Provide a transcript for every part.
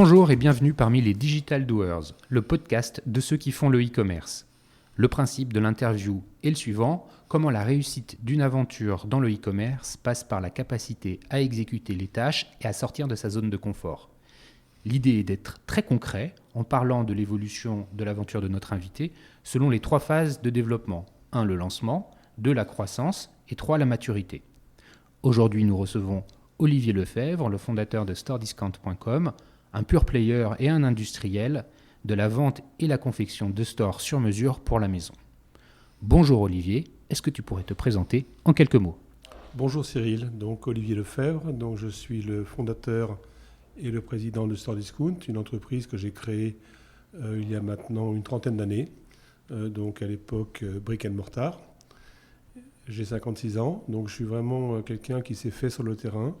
Bonjour et bienvenue parmi les Digital Doers, le podcast de ceux qui font le e-commerce. Le principe de l'interview est le suivant: comment la réussite d'une aventure dans le e-commerce passe par la capacité à exécuter les tâches et à sortir de sa zone de confort. L'idée est d'être très concret en parlant de l'évolution de l'aventure de notre invité selon les 3 phases de développement. 1. Le lancement, 2. La croissance et 3. La maturité. Aujourd'hui, nous recevons Olivier Lefebvre, le fondateur de StoreDiscount.com, un pure player et un industriel de la vente et la confection de stores sur mesure pour la maison. Bonjour Olivier, est-ce que tu pourrais te présenter en quelques mots ? Bonjour Cyril, donc Olivier Lefebvre, donc je suis le fondateur et le président de StoreDiscount, une entreprise que j'ai créée il y a maintenant une trentaine d'années, donc à l'époque brick and mortar. J'ai 56 ans, donc je suis vraiment quelqu'un qui s'est fait sur le terrain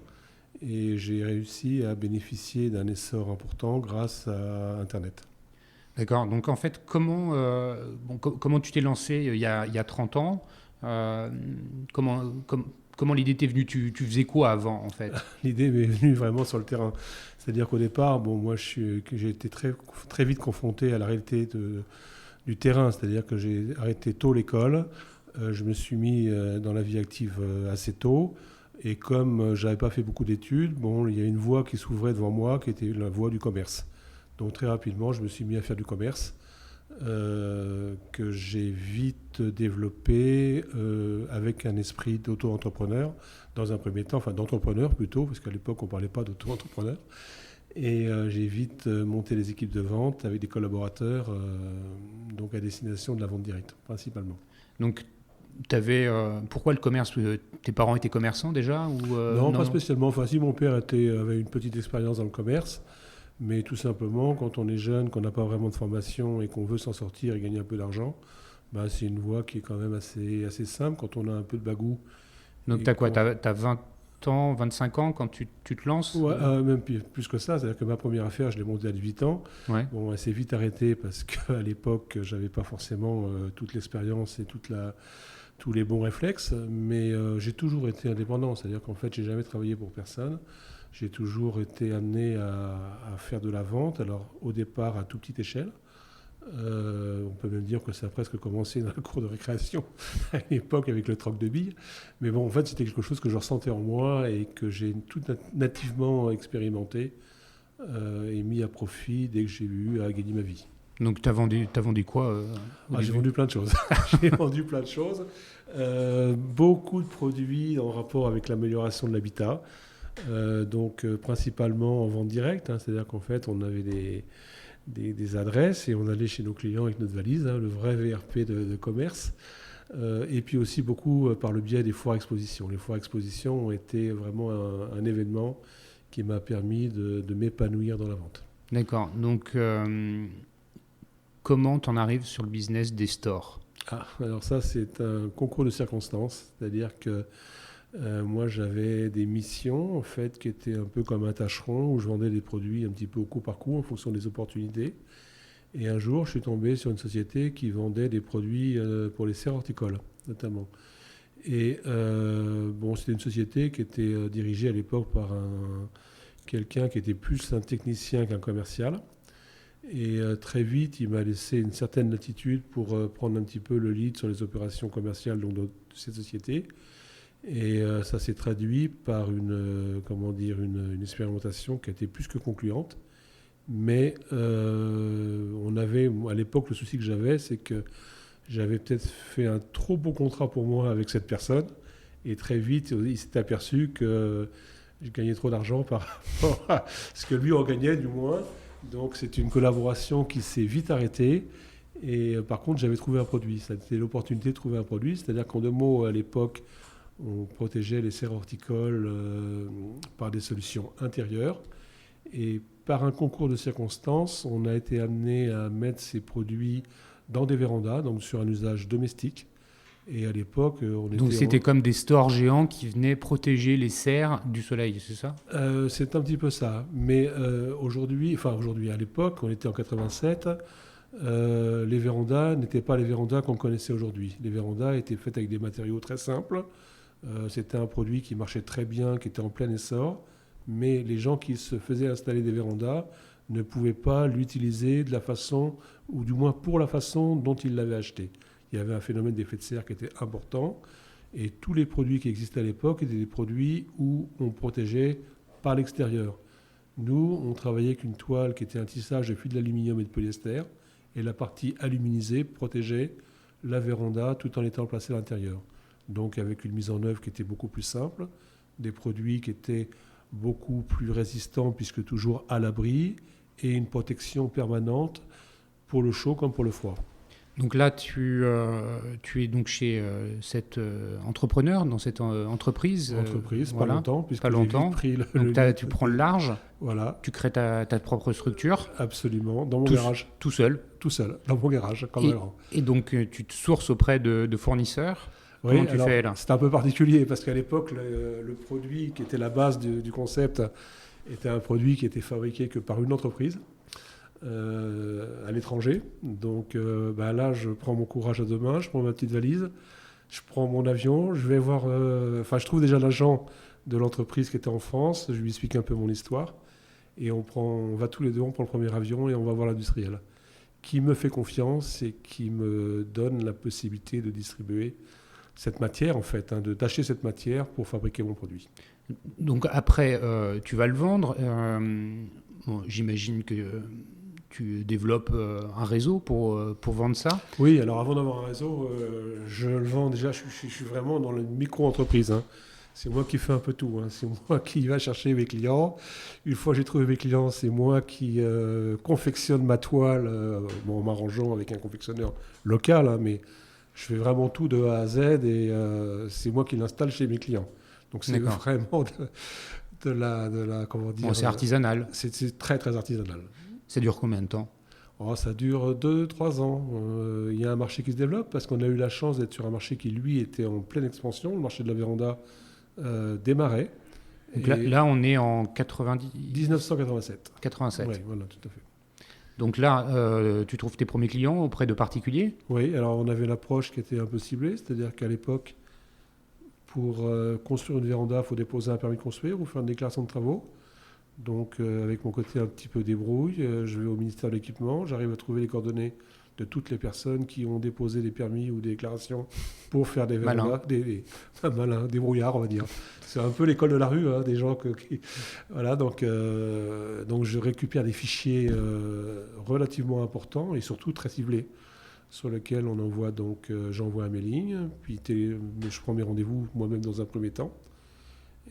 et j'ai réussi à bénéficier d'un essor important grâce à Internet. D'accord, donc en fait, comment tu t'es lancé il y a 30 ans Comment l'idée t'est venue ? Tu faisais quoi avant en fait ? L'idée m'est venue vraiment sur le terrain. C'est-à-dire qu'au départ, moi j'ai été très vite confronté à la réalité du terrain. C'est-à-dire que j'ai arrêté tôt l'école. Je me suis mis dans la vie active assez tôt. Et comme je n'avais pas fait beaucoup d'études, il y a une voie qui s'ouvrait devant moi qui était la voie du commerce. Donc très rapidement, je me suis mis à faire du commerce que j'ai vite développé avec un esprit d'auto-entrepreneur dans un premier temps, enfin d'entrepreneur plutôt, parce qu'à l'époque on ne parlait pas d'auto-entrepreneur. Et j'ai vite monté les équipes de vente avec des collaborateurs donc à destination de la vente directe principalement. Donc, pourquoi le commerce ? Tes parents étaient commerçants déjà ou Non, pas spécialement. Enfin, si mon père avait une petite expérience dans le commerce, mais tout simplement, quand on est jeune, qu'on n'a pas vraiment de formation et qu'on veut s'en sortir et gagner un peu d'argent, c'est une voie qui est quand même assez simple quand on a un peu de bagou. Donc, tu as quoi ? Tu as 20 ans, 25 ans quand tu te lances ? Ouais, même plus que ça. C'est-à-dire que ma première affaire, je l'ai montée à 18 ans. Ouais. Bon, elle s'est vite arrêtée parce qu'à l'époque, je n'avais pas forcément toute l'expérience et tous les bons réflexes, mais j'ai toujours été indépendant, c'est-à-dire qu'en fait, j'ai jamais travaillé pour personne. J'ai toujours été amené à faire de la vente, alors au départ à toute petite échelle. On peut même dire que ça a presque commencé dans la cour de récréation à l'époque avec le troc de billes. Mais bon, en fait, c'était quelque chose que je ressentais en moi et que j'ai tout nativement expérimenté et mis à profit dès que j'ai eu à gagner ma vie. Donc, tu as vendu quoi J'ai vendu plein de choses. J'ai vendu plein de choses. Beaucoup de produits en rapport avec l'amélioration de l'habitat. Principalement en vente directe. C'est-à-dire qu'en fait, on avait des adresses et on allait chez nos clients avec notre valise, le vrai VRP de commerce. Et puis aussi beaucoup par le biais des foires expositions. Les foires expositions ont été vraiment un événement qui m'a permis de m'épanouir dans la vente. D'accord. Donc, comment tu en arrives sur le business des stores ? Alors ça, c'est un concours de circonstances. C'est-à-dire que moi, j'avais des missions en fait, qui étaient un peu comme un tâcheron où je vendais des produits un petit peu au coup par coup en fonction des opportunités. Et un jour, je suis tombé sur une société qui vendait des produits pour les serres horticoles, notamment. Et c'était une société qui était dirigée à l'époque par quelqu'un qui était plus un technicien qu'un commercial. Et très vite, il m'a laissé une certaine latitude pour prendre un petit peu le lead sur les opérations commerciales de cette société. Et ça s'est traduit par une expérimentation qui a été plus que concluante. Mais on avait, à l'époque, le souci que j'avais, c'est que j'avais peut-être fait un trop beau contrat pour moi avec cette personne. Et très vite, il s'est aperçu que je gagnais trop d'argent par rapport à ce que lui en gagnait, du moins. Donc c'est une collaboration qui s'est vite arrêtée. Et par contre, j'avais trouvé un produit. C'était l'opportunité de trouver un produit. C'est-à-dire qu'en 2 mots, à l'époque, on protégeait les serres horticoles par des solutions intérieures. Et par un concours de circonstances, on a été amené à mettre ces produits dans des vérandas, donc sur un usage domestique. Et à l'époque, Donc c'était comme des stores géants qui venaient protéger les serres du soleil, c'est ça ? C'est un petit peu ça. Mais aujourd'hui, à l'époque, on était en 87, les vérandas n'étaient pas les vérandas qu'on connaissait aujourd'hui. Les vérandas étaient faites avec des matériaux très simples. C'était un produit qui marchait très bien, qui était en plein essor. Mais les gens qui se faisaient installer des vérandas ne pouvait pas l'utiliser de la façon, ou du moins pour la façon dont il l'avait acheté. Il y avait un phénomène d'effet de serre qui était important, et tous les produits qui existaient à l'époque étaient des produits où on protégeait par l'extérieur. Nous, on travaillait avec une toile qui était un tissage de fil d'aluminium et de polyester, et la partie aluminisée protégeait la véranda tout en étant placée à l'intérieur. Donc avec une mise en œuvre qui était beaucoup plus simple, des produits qui étaient beaucoup plus résistants puisque toujours à l'abri, et une protection permanente pour le chaud comme pour le froid. Donc là, tu es donc chez cet entrepreneur, dans cette entreprise. Pas longtemps, puisque pas longtemps. J'ai vite pris donc tu prends le large, voilà. Tu crées ta propre structure. Absolument, dans mon garage. Tout seul. Tout seul, dans mon garage, comme un grand. Et donc tu te sources auprès de fournisseurs. Oui, comment tu fais là? C'est un peu particulier, parce qu'à l'époque, le produit qui était la base du concept était un produit qui était fabriqué que par une entreprise. À l'étranger. Donc là, je prends mon courage à deux mains, je prends ma petite valise, je prends mon avion, je vais voir... je trouve déjà l'agent de l'entreprise qui était en France, je lui explique un peu mon histoire, et on va tous les deux, on prend le premier avion et on va voir l'industriel, qui me fait confiance et qui me donne la possibilité de distribuer cette matière, en fait, d'acheter cette matière pour fabriquer mon produit. Donc après, tu vas le vendre. J'imagine que... tu développes un réseau pour vendre ça? Oui, alors avant d'avoir un réseau, je le vends déjà, je suis vraiment dans la micro-entreprise. Hein. C'est moi qui fais un peu tout. Hein. C'est moi qui va chercher mes clients. Une fois que j'ai trouvé mes clients, c'est moi qui confectionne ma toile, en m'arrangeant avec un confectionneur local, hein, mais je fais vraiment tout de A à Z et c'est moi qui l'installe chez mes clients. Donc c'est vraiment de la comment dire. Bon, c'est artisanal. C'est très très artisanal. Ça dure combien de temps? Ça dure 2-3 ans. Il y a un marché qui se développe parce qu'on a eu la chance d'être sur un marché qui, lui, était en pleine expansion. Le marché de la véranda démarrait. Donc là, on est en 1987. 87. Oui, voilà, tout à fait. Donc là, tu trouves tes premiers clients auprès de particuliers? Oui, alors on avait l'approche qui était un peu ciblée, c'est-à-dire qu'à l'époque, pour construire une véranda, il faut déposer un permis de construire ou faire une déclaration de travaux. Donc avec mon côté un petit peu débrouille, je vais au ministère de l'Équipement, j'arrive à trouver les coordonnées de toutes les personnes qui ont déposé des permis ou des déclarations pour faire des vérandas, des débrouillards on va dire. C'est un peu l'école de la rue, hein, des gens qui... Voilà, donc je récupère des fichiers relativement importants et surtout très ciblés, sur lesquels on envoie donc, j'envoie un mailing, puis je prends mes rendez-vous moi-même dans un premier temps.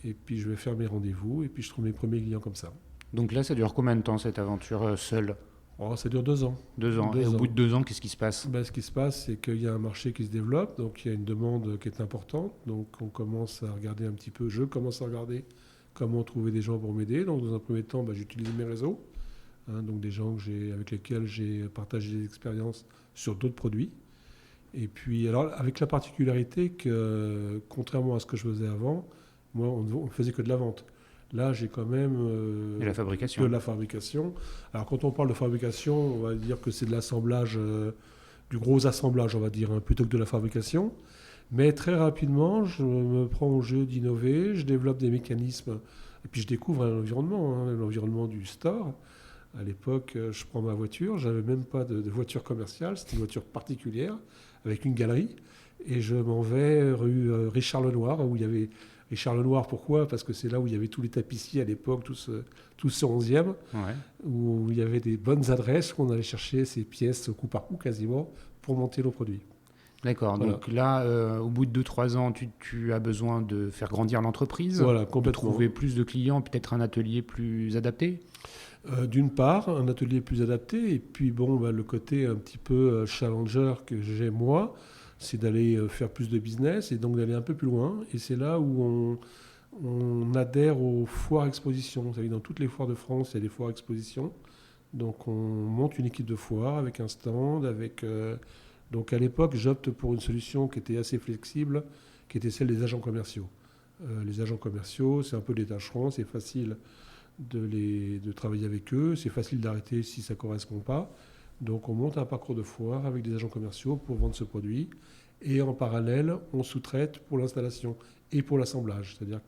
Et puis je vais faire mes rendez-vous et puis je trouve mes premiers clients comme ça. Donc là, ça dure combien de temps cette aventure seule? Ça dure 2 ans. 2 ans. Et au bout de 2 ans, qu'est-ce qui se passe? Ce qui se passe, c'est qu'il y a un marché qui se développe, donc il y a une demande qui est importante. Donc on commence à regarder un petit peu, je commence à regarder comment trouver des gens pour m'aider. Donc dans un premier temps, j'utilise mes réseaux, donc des gens avec lesquels j'ai partagé des expériences sur d'autres produits. Et puis alors avec la particularité que, contrairement à ce que je faisais avant, moi, on ne faisait que de la vente. Là, j'ai quand même de la fabrication. De la fabrication. Alors, quand on parle de fabrication, on va dire que c'est de l'assemblage, du gros assemblage, on va dire, plutôt que de la fabrication. Mais très rapidement, je me prends au jeu d'innover, je développe des mécanismes, et puis je découvre l'environnement, l'environnement du store. À l'époque, je prends ma voiture, je n'avais même pas de voiture commerciale, c'était une voiture particulière, avec une galerie, et je m'en vais rue Richard Lenoir, où il y avait... Richard Lenoir, pourquoi? Parce que c'est là où il y avait tous les tapissiers à l'époque, tous ce 11e, où il y avait des bonnes adresses, où on allait chercher ces pièces coup par coup quasiment pour monter nos produits. D'accord, voilà. Donc là, au bout de 2-3 ans, tu as besoin de faire grandir l'entreprise, voilà, de trouver plus de clients, peut-être un atelier plus adapté? D'une part, un atelier plus adapté, et puis le côté un petit peu challenger que j'ai moi, c'est d'aller faire plus de business et donc d'aller un peu plus loin. Et c'est là où on adhère aux foires expositions. Vous savez, dans toutes les foires de France, il y a des foires expositions. Donc on monte une équipe de foires avec un stand. Donc à l'époque, j'opte pour une solution qui était assez flexible, qui était celle des agents commerciaux. Les agents commerciaux, c'est un peu des tâcherons, c'est facile de travailler avec eux, c'est facile d'arrêter si ça ne correspond pas. Donc on monte un parcours de foire avec des agents commerciaux pour vendre ce produit. Et en parallèle, on sous-traite pour l'installation et pour l'assemblage. C'est-à-dire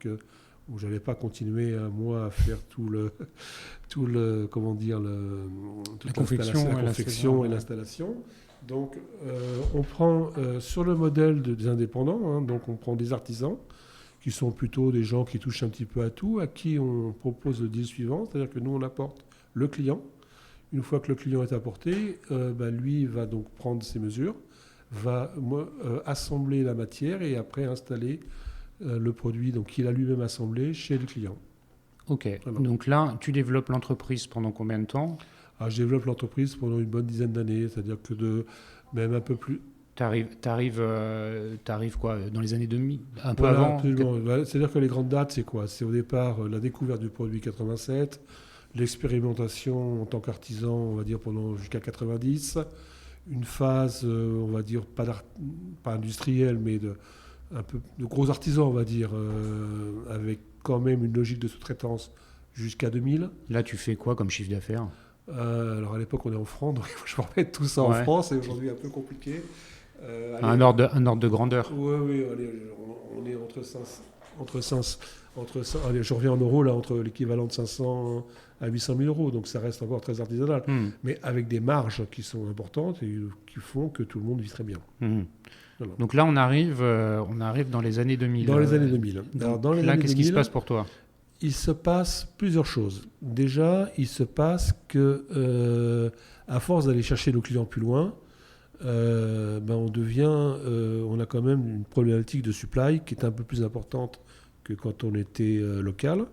où je n'allais pas continuer moi à faire comment dire, toute la confection et l'installation. Donc, on prend sur le modèle des indépendants, donc on prend des artisans qui sont plutôt des gens qui touchent un petit peu à tout, à qui on propose le deal suivant, c'est-à-dire que nous on apporte le client. Une fois que le client est apporté, lui va donc prendre ses mesures, va assembler la matière et après installer le produit qu'il a lui-même assemblé chez le client. Ok, voilà. Donc là, tu développes l'entreprise pendant combien de temps ? Je développe l'entreprise pendant une bonne dizaine d'années, c'est-à-dire que même un peu plus. T'arrives quoi, dans les années 2000, un peu Voilà, avant absolument. C'est-à-dire que les grandes dates, c'est quoi ? C'est au départ la découverte du produit 87, l'expérimentation en tant qu'artisan, on va dire jusqu'à 90, une phase, on va dire pas industrielle, mais un peu de gros artisans, on va dire, avec quand même une logique de sous-traitance jusqu'à 2000. Là, tu fais quoi comme chiffre d'affaires ? Alors à l'époque, on est en francs, donc je me remets tout ça en francs, c'est aujourd'hui un peu compliqué. Un ordre de grandeur. Oui, on est allez, je reviens en euros, là, entre l'équivalent de 500 à 800 000 euros, donc ça reste encore très artisanal, mais avec des marges qui sont importantes et qui font que tout le monde vit très bien. Voilà. Donc là, on arrive dans les années 2000. Dans les années 2000. Alors, dans les là, années qu'est-ce 2000, qui se passe pour toi ? Il se passe plusieurs choses. Déjà, il se passe que, à force d'aller chercher nos clients plus loin, on a quand même une problématique de supply qui est un peu plus importante que quand on était local,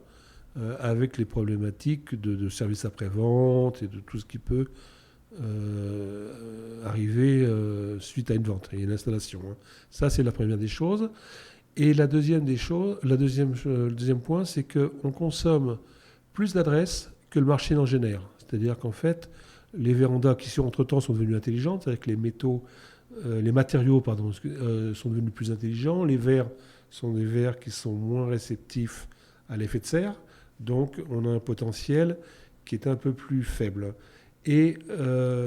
avec les problématiques de services après-vente et de tout ce qui peut arriver suite à une vente et une installation. Ça, c'est la première des choses. Et le deuxième point, c'est qu'on consomme plus d'adresses que le marché n'en génère. C'est-à-dire qu'en fait, les vérandas qui entre-temps sont devenues intelligentes, c'est-à-dire que les matériaux sont devenus plus intelligents, les verres sont des verres qui sont moins réceptifs à l'effet de serre, donc on a un potentiel qui est un peu plus faible. Et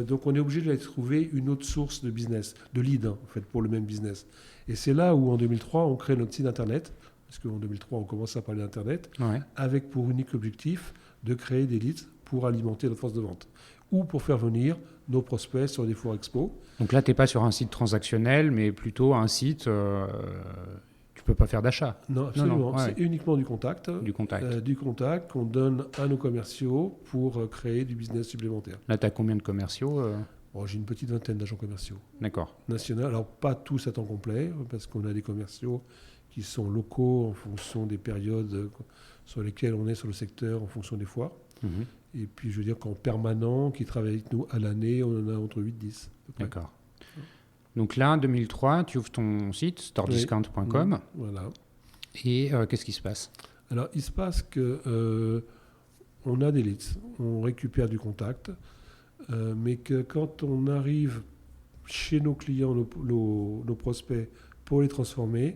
donc on est obligé de trouver une autre source de business, de lead en fait, pour le même business. Et c'est là où en 2003 on crée notre site internet, parce qu'en 2003 on commence à parler d'internet, avec pour unique objectif de créer des leads pour alimenter notre force de vente, ou pour faire venir nos prospects sur des foires expo. Donc là tu n'es pas sur un site transactionnel, mais plutôt un site... tu ne peux pas faire d'achat. Non, absolument. C'est uniquement du contact. Du contact qu'on donne à nos commerciaux pour créer du business supplémentaire. Là, tu as combien de commerciaux J'ai une petite vingtaine d'agents commerciaux. D'accord. Nationaux. Alors, pas tous à temps complet, parce qu'on a des commerciaux qui sont locaux en fonction des périodes sur lesquelles on est sur le secteur, en fonction des foires. Et puis, je veux dire qu'en permanent, qui travaillent avec nous à l'année, on en a entre 8-10. D'accord. Donc là, en 2003, tu ouvres ton site, storediscount.com. Voilà. Et qu'est-ce qui se passe ? Alors, il se passe que on a des leads, on récupère du contact, mais que quand on arrive chez nos clients, nos prospects, pour les transformer,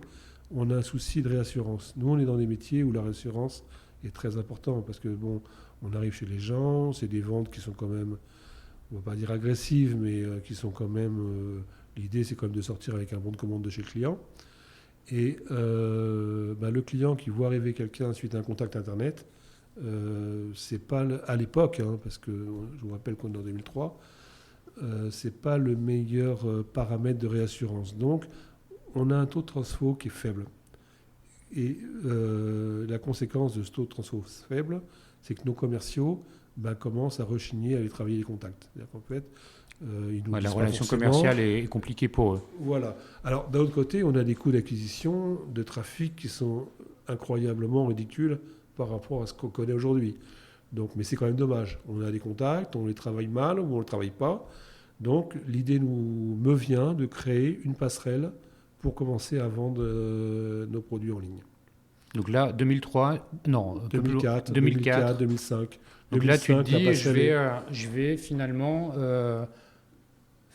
on a un souci de réassurance. Nous, on est dans des métiers où la réassurance est très importante, parce que on arrive chez les gens, c'est des ventes qui sont quand même, on ne va pas dire agressives, mais qui sont quand même... L'idée, c'est quand même de sortir avec un bon de commande de chez le client. Et le client qui voit arriver quelqu'un suite à un contact Internet, c'est pas à l'époque, parce que je vous rappelle qu'on est en 2003, c'est pas le meilleur paramètre de réassurance. Donc, on a un taux de transfo qui est faible. Et la conséquence de ce taux de transfo faible, c'est que nos commerciaux commencent à rechigner à aller travailler les contacts. C'est-à-dire qu'en fait, la relation commerciale est compliquée pour eux. Voilà. Alors, d'un autre côté, on a des coûts d'acquisition, de trafic qui sont incroyablement ridicules par rapport à ce qu'on connaît aujourd'hui. Donc, mais c'est quand même dommage. On a des contacts, on les travaille mal ou on ne les travaille pas. Donc, l'idée me vient de créer une passerelle pour commencer à vendre nos produits en ligne. Donc là, 2003, non, 2004, 2005. Donc 2005, là, tu te dis, je vais finalement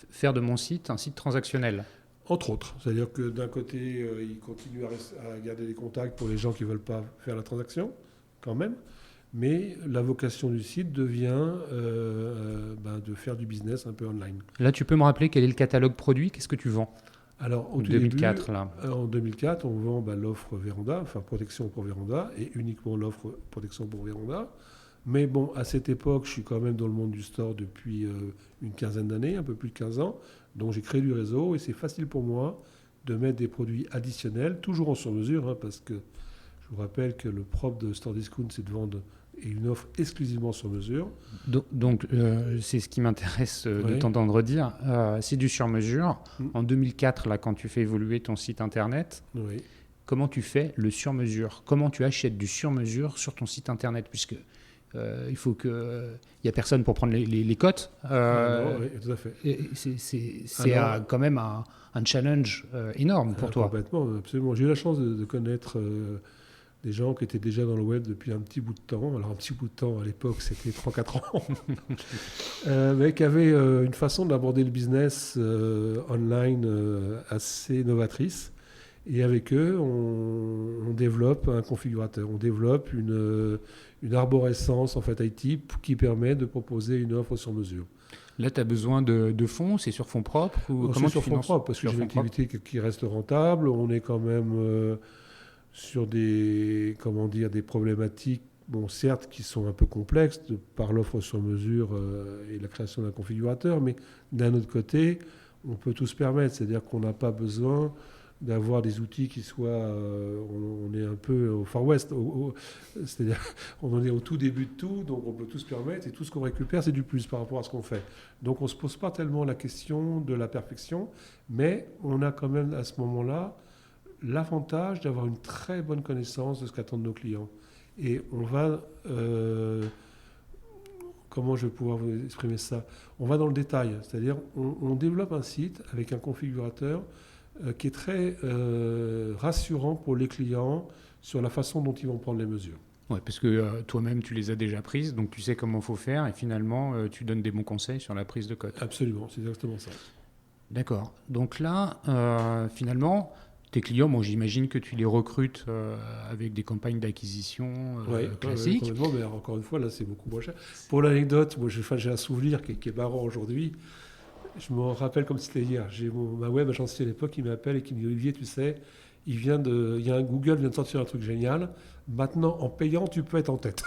faire de mon site un site transactionnel. Entre autres. C'est-à-dire que d'un côté, il continue à garder des contacts pour les gens qui ne veulent pas faire la transaction, quand même. Mais la vocation du site devient de faire du business un peu online. Là, tu peux me rappeler quel est le catalogue produit ? Qu'est-ce que tu vends ? Alors, au tout 2004, début, là. en 2004, on vend l'offre véranda, enfin protection pour véranda, et uniquement l'offre protection pour véranda. Mais bon, à cette époque, je suis quand même dans le monde du store depuis une quinzaine d'années, un peu plus de 15 ans. Donc j'ai créé du réseau et c'est facile pour moi de mettre des produits additionnels, toujours en sur-mesure, hein, parce que je vous rappelle que le propre de Store Discount, c'est de vendre une offre exclusivement sur mesure. Donc, c'est ce qui m'intéresse de Oui. t'entendre dire. C'est du sur-mesure. Mm. En 2004, là, quand tu fais évoluer ton site internet, Oui. comment tu fais le sur-mesure? Comment tu achètes du sur-mesure sur ton site internet? Puisque il faut que il y a personne pour prendre les cotes. Non, oui, tout à fait. Et c'est Alors, quand même un challenge énorme pour toi. complètement, absolument. J'ai eu la chance de connaître des gens qui étaient déjà dans le web depuis un petit bout de temps. Alors un petit bout de temps, à l'époque, c'était 3-4 ans. Mais qui avaient une façon d'aborder le business online assez novatrice. Et avec eux, on développe un configurateur, on développe une arborescence en fait IT qui permet de proposer une offre sur mesure. Là, tu as besoin de fonds, c'est sur fonds propres ou C'est comment tu sur fonds finances? propres, parce que Sur j'ai une fonds propres. activité qui reste rentable. On est quand même sur des problématiques, bon, certes, qui sont un peu complexes par l'offre sur mesure et la création d'un configurateur, mais d'un autre côté, on peut tout se permettre. C'est-à-dire qu'on n'a pas besoin d'avoir des outils qui soient... on est un peu au Far West, c'est-à-dire on en est au tout début de tout, donc on peut tout se permettre, et tout ce qu'on récupère, c'est du plus par rapport à ce qu'on fait. Donc on ne se pose pas tellement la question de la perfection, mais on a quand même à ce moment-là l'avantage d'avoir une très bonne connaissance de ce qu'attendent nos clients. Et on va... comment je vais pouvoir vous exprimer ça? On va dans le détail, c'est-à-dire on développe un site avec un configurateur qui est très rassurant pour les clients sur la façon dont ils vont prendre les mesures. Ouais, parce que toi-même, tu les as déjà prises, donc tu sais comment il faut faire et finalement, tu donnes des bons conseils sur la prise de cote. Absolument, c'est exactement ça. D'accord. Donc là, finalement, tes clients, bon, j'imagine que tu les recrutes avec des campagnes d'acquisition classiques. Complètement, mais encore une fois, là, c'est beaucoup moins cher. Pour l'anecdote, moi, j'ai un souvenir qui est marrant aujourd'hui. Je me rappelle comme si c'était hier. J'ai ma web agence à l'époque qui m'appelle et qui me dit Olivier, tu sais, Google vient de sortir un truc génial. Maintenant, en payant, tu peux être en tête.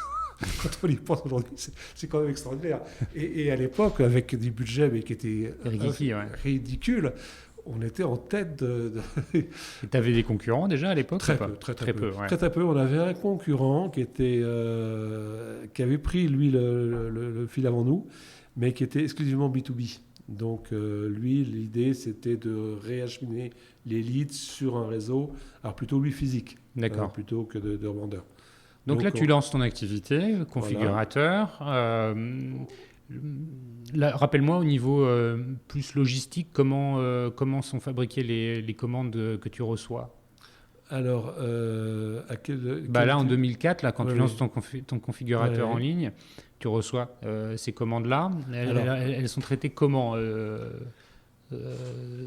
Quand on y pense aujourd'hui, c'est quand même extraordinaire. Et à l'époque, avec des budgets mais qui étaient ridicules, on était en tête de... Et tu avais des concurrents déjà à l'époque? Très peu. Très peu. On avait un concurrent qui avait pris, lui, le fil avant nous, mais qui était exclusivement B2B. Donc lui, l'idée, c'était de réacheminer les leads sur un réseau, alors plutôt lui physique, plutôt que de revendeur. Donc là, tu lances ton activité, configurateur. Voilà. Rappelle-moi au niveau plus logistique, comment sont fabriquées les commandes que tu reçois? Alors, là, en 2004, là, quand tu lances ton configurateur en ligne, tu reçois ces commandes-là. Elles sont traitées comment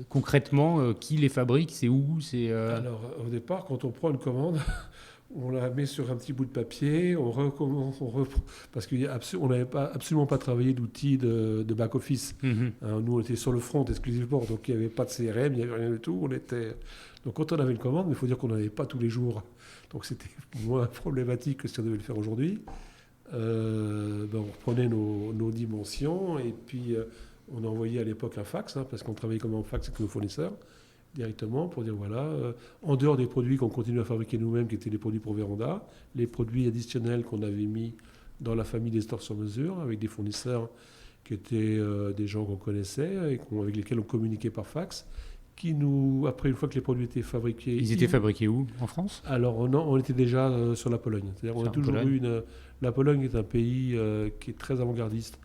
concrètement, qui les fabrique? C'est où? Alors, au départ, quand on prend une commande, on la met sur un petit bout de papier, on recommence, parce qu'on n'avait absolument pas travaillé d'outils de back-office. Mm-hmm. Nous, on était sur le front exclusivement, donc il n'y avait pas de CRM, il n'y avait rien du tout. Donc quand on avait une commande, mais il faut dire qu'on n'en avait pas tous les jours, donc c'était moins problématique que si on devait le faire aujourd'hui. On reprenait nos dimensions et puis on envoyait à l'époque un fax, parce qu'on travaillait comme en fax avec nos fournisseurs directement pour dire en dehors des produits qu'on continue à fabriquer nous-mêmes, qui étaient les produits pour véranda, les produits additionnels qu'on avait mis dans la famille des stores sur mesure avec des fournisseurs qui étaient des gens qu'on connaissait et avec lesquels on communiquait par fax, qui après une fois que les produits étaient fabriqués... Ils étaient fabriqués où? En France? Alors on était déjà sur la Pologne. C'est-à-dire on a toujours eu la Pologne est un pays qui est très avant-gardiste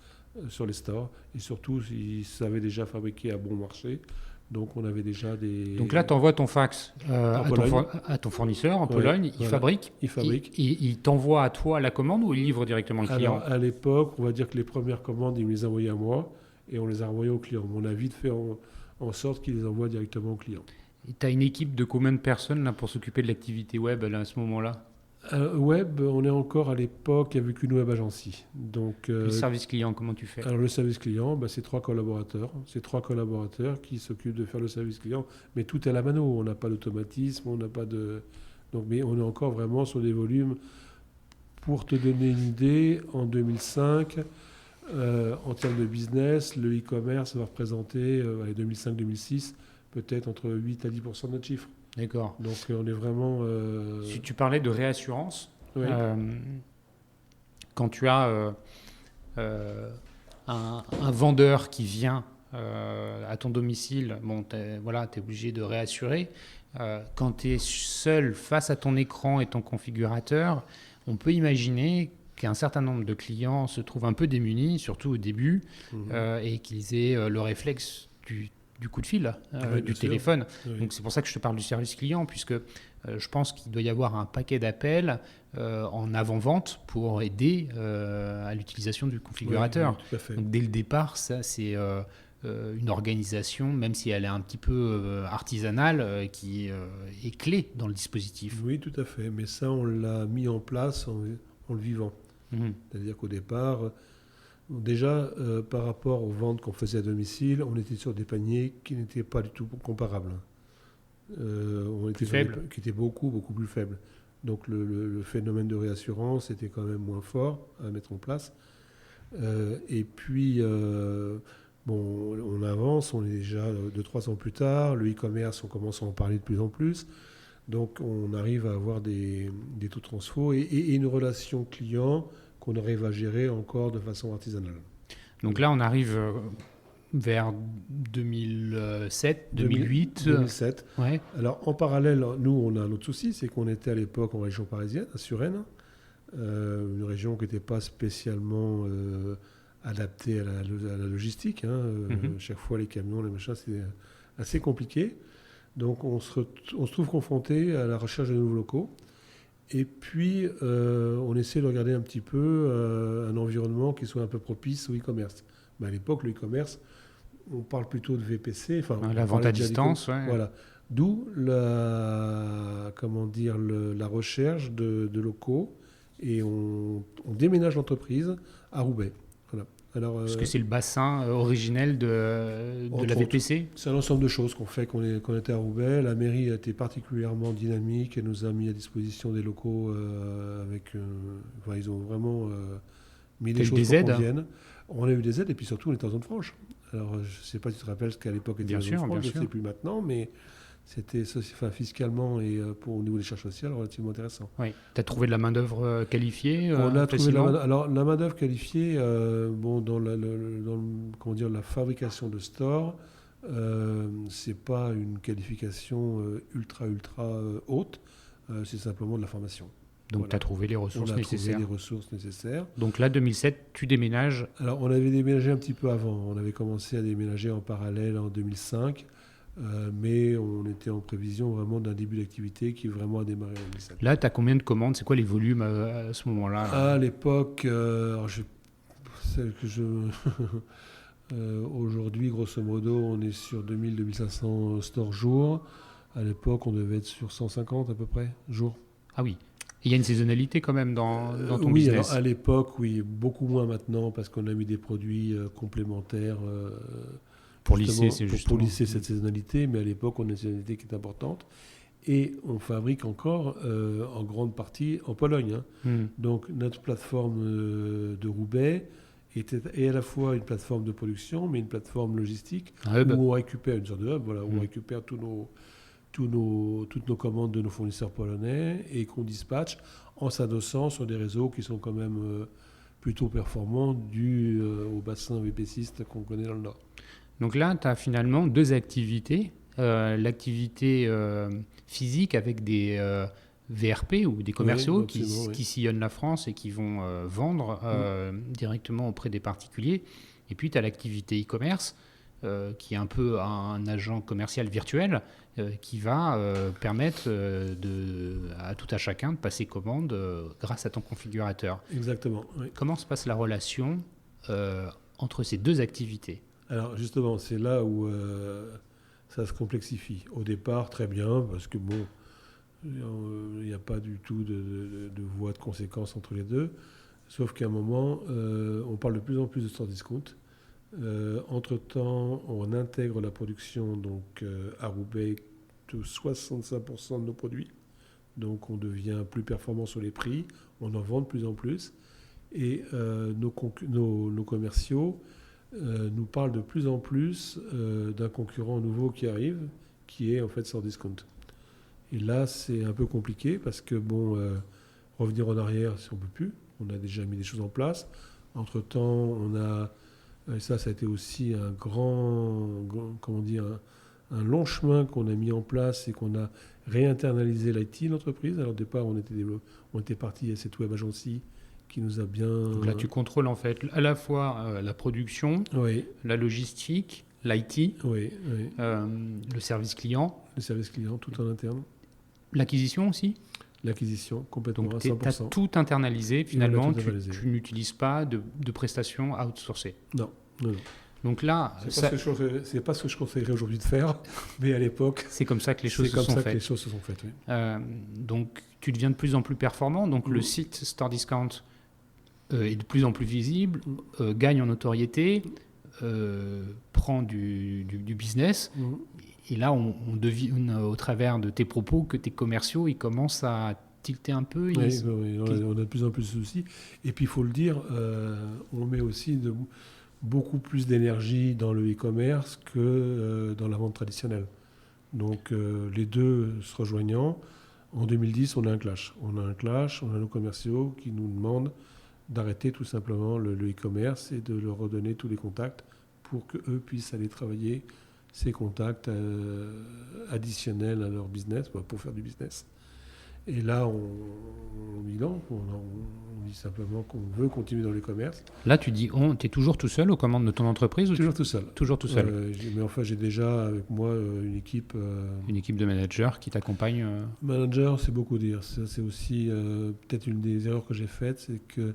sur les stores et surtout ils savaient déjà fabriquer à bon marché. Donc on avait déjà des... Donc là, tu envoies ton fax à ton fournisseur en Pologne, il fabrique. Il t'envoie à toi la commande ou il livre directement le client? Alors à l'époque, on va dire que les premières commandes, il me les envoyait à moi et on les a envoyées au client. On a vite fait en sorte qu'il les envoie directement au client. Et tu as une équipe de combien de personnes là, pour s'occuper de l'activité web là, à ce moment-là? Web, on est encore à l'époque avec une web agency. Donc, Le service client, comment tu fais? alors le service client, c'est 3 collaborateurs. C'est 3 collaborateurs qui s'occupent de faire le service client. Mais tout est à la mano. On n'a pas d'automatisme, on n'a pas de... Donc, mais on est encore vraiment sur des volumes. Pour te donner une idée, en 2005, en termes de business, le e-commerce va représenter, 2005-2006, peut-être entre 8 à 10% de notre chiffre. D'accord. Donc on est vraiment... Tu parlais de réassurance. Oui. Quand tu as un vendeur qui vient à ton domicile, bon, tu es obligé de réassurer. Quand tu es seul face à ton écran et ton configurateur, on peut imaginer qu'un certain nombre de clients se trouvent un peu démunis, surtout au début, et qu'ils aient le réflexe du coup de fil, du téléphone. Oui. Donc c'est pour ça que je te parle du service client, puisque je pense qu'il doit y avoir un paquet d'appels en avant-vente pour aider à l'utilisation du configurateur. Oui, tout à fait. Donc dès le départ, ça c'est une organisation, même si elle est un petit peu artisanale, qui est clé dans le dispositif. Oui, tout à fait. Mais ça, on l'a mis en place en le vivant. C'est-à-dire qu'au départ, déjà, par rapport aux ventes qu'on faisait à domicile, on était sur des paniers qui n'étaient pas du tout comparables. On était qui étaient beaucoup, beaucoup plus faibles. Donc le phénomène de réassurance était quand même moins fort à mettre en place. Et puis, on avance, on est déjà 2-3 ans plus tard. Le e-commerce, on commence à en parler de plus en plus. Donc on arrive à avoir des taux de transfo et une relation client qu'on arrive à gérer encore de façon artisanale. Donc là, on arrive vers 2007, 2008. 2007. Ouais. Alors en parallèle, nous, on a un autre souci, c'est qu'on était à l'époque en région parisienne, à Suresnes, une région qui n'était pas spécialement adaptée à la logistique. Chaque fois, les camions, les machins, c'est assez compliqué. Donc on se trouve confronté à la recherche de nouveaux locaux. Et puis, on essaie de regarder un petit peu un environnement qui soit un peu propice au e-commerce. Mais à l'époque, le e-commerce, on parle plutôt de VPC. La vente à distance, ouais. Voilà. D'où la recherche de locaux. Et on déménage l'entreprise à Roubaix. Voilà. Alors, parce que c'est le bassin originel de la VPC. C'est un ensemble de choses qu'on fait qu'on était à Roubaix. La mairie a été particulièrement dynamique. Elle nous a mis à disposition des locaux ils ont vraiment mis des choses pour qu'on vienne. On a eu des aides et puis surtout on était en zone franche. Alors je ne sais pas si tu te rappelles ce qu'à l'époque était la zone franche, je ne sais plus maintenant, mais c'était fiscalement et au niveau des charges sociales relativement intéressant. Oui. Tu as trouvé de la main-d'œuvre qualifiée On a trouvé la main-d'œuvre qualifiée dans la fabrication de stores. C'est pas une qualification ultra haute, c'est simplement de la formation. Donc tu as trouvé les ressources nécessaires. Trouvé les ressources nécessaires. Donc là, 2007, tu déménages. Alors on avait déménagé un petit peu avant. On avait commencé à déménager en parallèle en 2005. Mais on était en prévision vraiment d'un début d'activité qui vraiment a démarré en 2007. Là, tu as combien de commandes? C'est quoi les volumes à ce moment-là là À l'époque, aujourd'hui, grosso modo, on est sur 2000-2500 stores jour. À l'époque, on devait être sur 150 à peu près jour. Ah oui. Il y a une saisonnalité quand même dans ton business. Alors, à l'époque, oui, beaucoup moins maintenant parce qu'on a mis des produits complémentaires. Pour lisser cette saisonnalité, mais à l'époque, on a une saisonnalité qui est importante. Et on fabrique encore en grande partie en Pologne. Donc notre plateforme de Roubaix est à la fois une plateforme de production, mais une plateforme logistique où on récupère une sorte de hub, où on récupère toutes nos commandes de nos fournisseurs polonais et qu'on dispatche en s'adossant sur des réseaux qui sont quand même plutôt performants dû au bassin VPCiste qu'on connaît dans le Nord. Donc là, tu as finalement deux activités. L'activité physique avec des VRP ou des commerciaux qui sillonnent la France et qui vont vendre directement auprès des particuliers. Et puis, tu as l'activité e-commerce qui est un peu un agent commercial virtuel qui va permettre à tout à chacun de passer commande grâce à ton configurateur. Exactement. Oui. Comment se passe la relation entre ces deux activités ? Alors justement, c'est là où ça se complexifie. Au départ, très bien, parce que Il n'y a pas du tout de voie de conséquence entre les deux. Sauf qu'à un moment, on parle de plus en plus de store discount. Entre-temps, on intègre la production donc, à Roubaix de 65% de nos produits. Donc on devient plus performant sur les prix, on en vend de plus en plus. Et nos commerciaux nous parlent de plus en plus d'un concurrent nouveau qui arrive, qui est en fait store discount. Et là, c'est un peu compliqué parce que, revenir en arrière, si on ne peut plus, on a déjà mis des choses en place. Entre-temps, et ça a été aussi un un long chemin qu'on a mis en place et qu'on a réinternalisé l'IT, l'entreprise. Alors au départ, on était parti à cette web agency qui nous a bien... Donc là, tu contrôles en fait à la fois la production, la logistique, l'IT, le service client. Le service client, tout en interne. L'acquisition aussi ? L'acquisition, complètement, donc, à 100%. Tu as tout internalisé, finalement, internalisé. Tu n'utilises pas de prestations outsourcées. Non. Donc là, c'est pas ce que je conseillerais aujourd'hui de faire, mais à l'époque, c'est comme ça que les choses se sont faites. Les choses se sont faites, oui. Donc, tu deviens de plus en plus performant. Donc, le site Store Discount est de plus en plus visible, gagne en notoriété, prend du business. Et là, on devine au travers de tes propos que tes commerciaux, ils commencent à tilter un peu. Oui, on a de plus en plus de soucis. Et puis, il faut le dire, on met aussi beaucoup plus d'énergie dans le e-commerce que dans la vente traditionnelle. Donc, les deux se rejoignant, en 2010, on a un clash. On a nos commerciaux qui nous demandent d'arrêter tout simplement le e-commerce et de leur redonner tous les contacts pour qu'eux puissent aller travailler ces contacts additionnels à leur business, pour faire du business. Et là, on dit non, on dit simplement qu'on veut continuer dans l'e-commerce. Là, tu dis, tu es toujours tout seul aux commandes de ton entreprise ? Toujours tout seul. Toujours tout seul. Mais enfin, j'ai déjà avec moi une équipe... Une équipe de managers qui t'accompagne Manager, c'est beaucoup dire. C'est aussi peut-être une des erreurs que j'ai faites, c'est que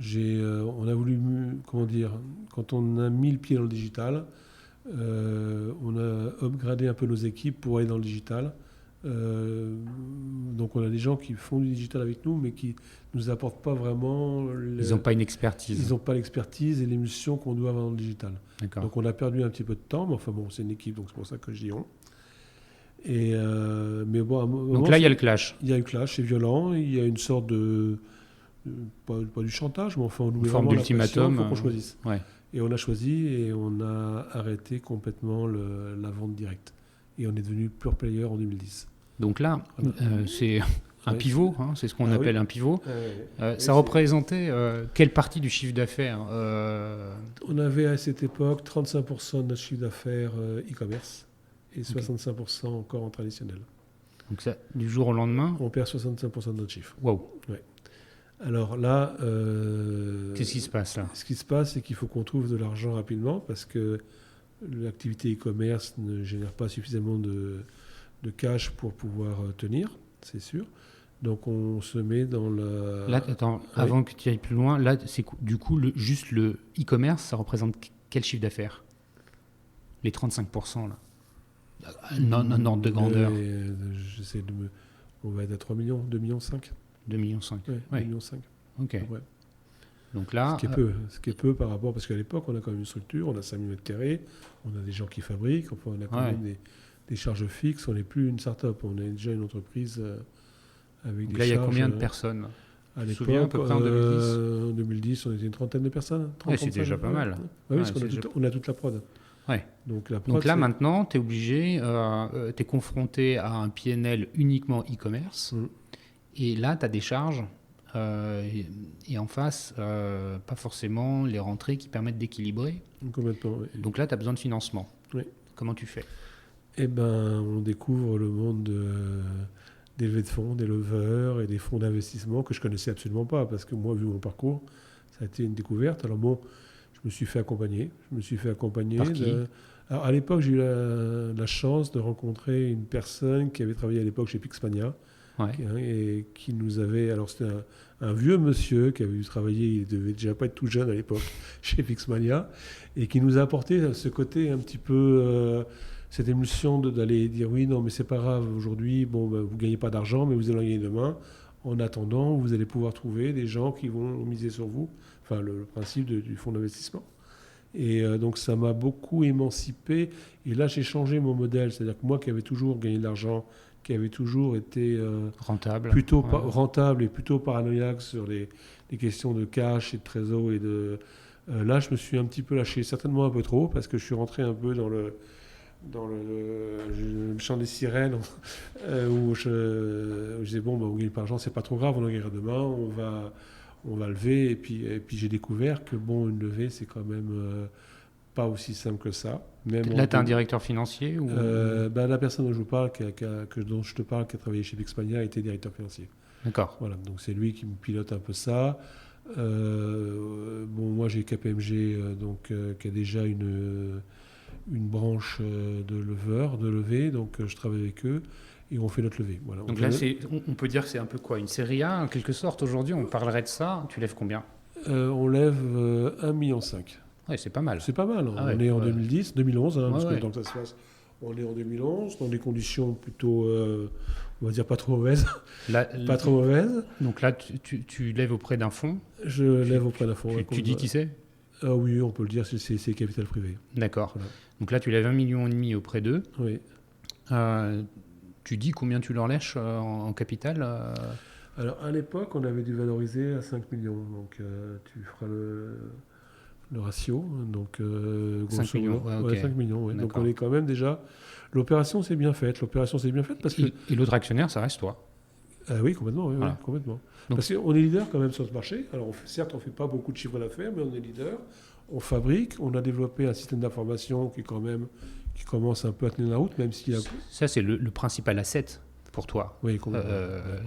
on a voulu, quand on a mis le pied dans le digital, on a upgradé un peu nos équipes pour aller dans le digital. Donc on a des gens qui font du digital avec nous, mais qui nous apportent pas vraiment... Ils n'ont pas une expertise. Ils n'ont pas l'expertise et l'émulsion qu'on doit avoir dans le digital. D'accord. Donc on a perdu un petit peu de temps, mais enfin bon, c'est une équipe, donc c'est pour ça que je dis on. Et mais bon, donc là, il y a le clash. Il y a le clash, c'est violent. Il y a une sorte de pas du chantage, mais enfin on nous met forme vraiment d'ultimatum. Il faut qu'on choisisse. Ouais. Et on a choisi et on a arrêté complètement la vente directe. Et on est devenu pure player en 2010. Donc là, c'est un pivot, c'est ce qu'on appelle un pivot. Ça oui, représentait quelle partie du chiffre d'affaires On avait à cette époque 35% de notre chiffre d'affaires e-commerce et 65% encore en traditionnel. Donc ça, du jour au lendemain, on perd 65% de notre chiffre. Waouh. Ouais. Alors là... qu'est-ce qui se passe là ? Ce qui se passe, c'est qu'il faut qu'on trouve de l'argent rapidement parce que l'activité e-commerce ne génère pas suffisamment de cash pour pouvoir tenir, c'est sûr. Donc on se met dans la... Là, attends, avant que tu ailles plus loin, là, c'est du coup, juste le e-commerce, ça représente quel chiffre d'affaires ? Les 35% là. Un ordre de grandeur. On va être à 3 millions, 2,5 millions. 2,5 millions. 2,5 millions. Ok. Ouais. Donc là, ce qui est peu par rapport, parce qu'à l'époque, on a quand même une structure, on a 5000 mètres carrés, on a des gens qui fabriquent, enfin, on a quand même des charges fixes, on n'est plus une start-up, on est déjà une entreprise avec donc des là, il y a charges, combien de personnes ? À l'époque, à peu près en 2010 en 2010, on était une trentaine de personnes. 30, c'est déjà pas mal. Oui, parce qu'on a toute la prod. Ouais. Donc là, maintenant, tu es obligé, tu es confronté à un PNL uniquement e-commerce. Et là, tu as des charges et en face, pas forcément les rentrées qui permettent d'équilibrer. Complètement, oui. Donc là, tu as besoin de financement. Oui. Comment tu fais ? Eh ben, on découvre le monde des levées de fonds, des leveurs et des fonds d'investissement que je connaissais absolument pas parce que moi, vu mon parcours, ça a été une découverte. Alors bon, je me suis fait accompagner. Par qui ? Alors à l'époque, j'ai eu la chance de rencontrer une personne qui avait travaillé à l'époque chez Pixmania et qui nous avait... Alors c'était un vieux monsieur qui avait dû travailler, il devait déjà pas être tout jeune à l'époque chez Pixmania et qui nous a apporté ce côté un petit peu cette émulsion d'aller dire oui, non, mais c'est pas grave, aujourd'hui, bon, ben, vous gagnez pas d'argent, mais vous allez en gagner demain. En attendant, vous allez pouvoir trouver des gens qui vont miser sur vous. Enfin, le principe du fonds d'investissement. Et donc, ça m'a beaucoup émancipé. Et là, j'ai changé mon modèle. C'est-à-dire que moi, qui avais toujours gagné de l'argent, qui avait toujours été rentable, plutôt rentable et plutôt paranoïaque sur les questions de cash et de trésor. Là, je me suis un petit peu lâché, certainement un peu trop, parce que je suis rentré un peu dans le chant des sirènes, où je disais, bon, bah, on gagne pas d'argent, c'est pas trop grave, on en gagnera demain, on va lever. Et puis j'ai découvert que bon, une levée, c'est quand même pas aussi simple que ça. Même là, tu as un directeur financier ou... La personne dont je vous parle, dont je te parle, qui a travaillé chez Bixpania, était directeur financier. D'accord. Voilà, donc c'est lui qui me pilote un peu ça. Moi, j'ai KPMG, qui a déjà une branche de levée, donc je travaille avec eux et on fait notre levée. Voilà. Donc là, on peut dire que c'est un peu quoi, une série A en quelque sorte aujourd'hui, on parlerait de ça. Tu lèves combien? On lève 1,5 million. Ouais, c'est pas mal. C'est pas mal. Ah ouais, on est en ouais. 2011, parce que Ouais. tant que ça se fasse, on est en 2011, dans des conditions plutôt, on va dire, pas trop mauvaises. Pas trop mauvaises. Donc là, tu lèves auprès d'un fonds. Je lève auprès d'un fonds. Tu dis qui c'est? Ah oui, on peut le dire, c'est capital privé. D'accord. Voilà. Donc là, tu lèves 1,5 million auprès d'eux. Oui. Tu dis combien tu leur lèches en capital Alors, à l'époque, on avait dû valoriser à 5 millions. Donc, tu feras le ratio. Donc, 5 millions. Ouais, 5 millions, oui. Donc, D'accord. on est quand même déjà... L'opération s'est bien faite. Parce que... Et l'autre actionnaire, ça reste toi. Oui, complètement. Oui, Voilà. oui, complètement. Donc, parce qu'on est leader quand même sur ce marché. Alors, certes, on ne fait pas beaucoup de chiffre d'affaires, mais on est leader. On fabrique. On a développé un système d'information qui commence un peu à tenir la route, même s'il a... Ça, c'est le principal asset pour toi. Oui, complètement.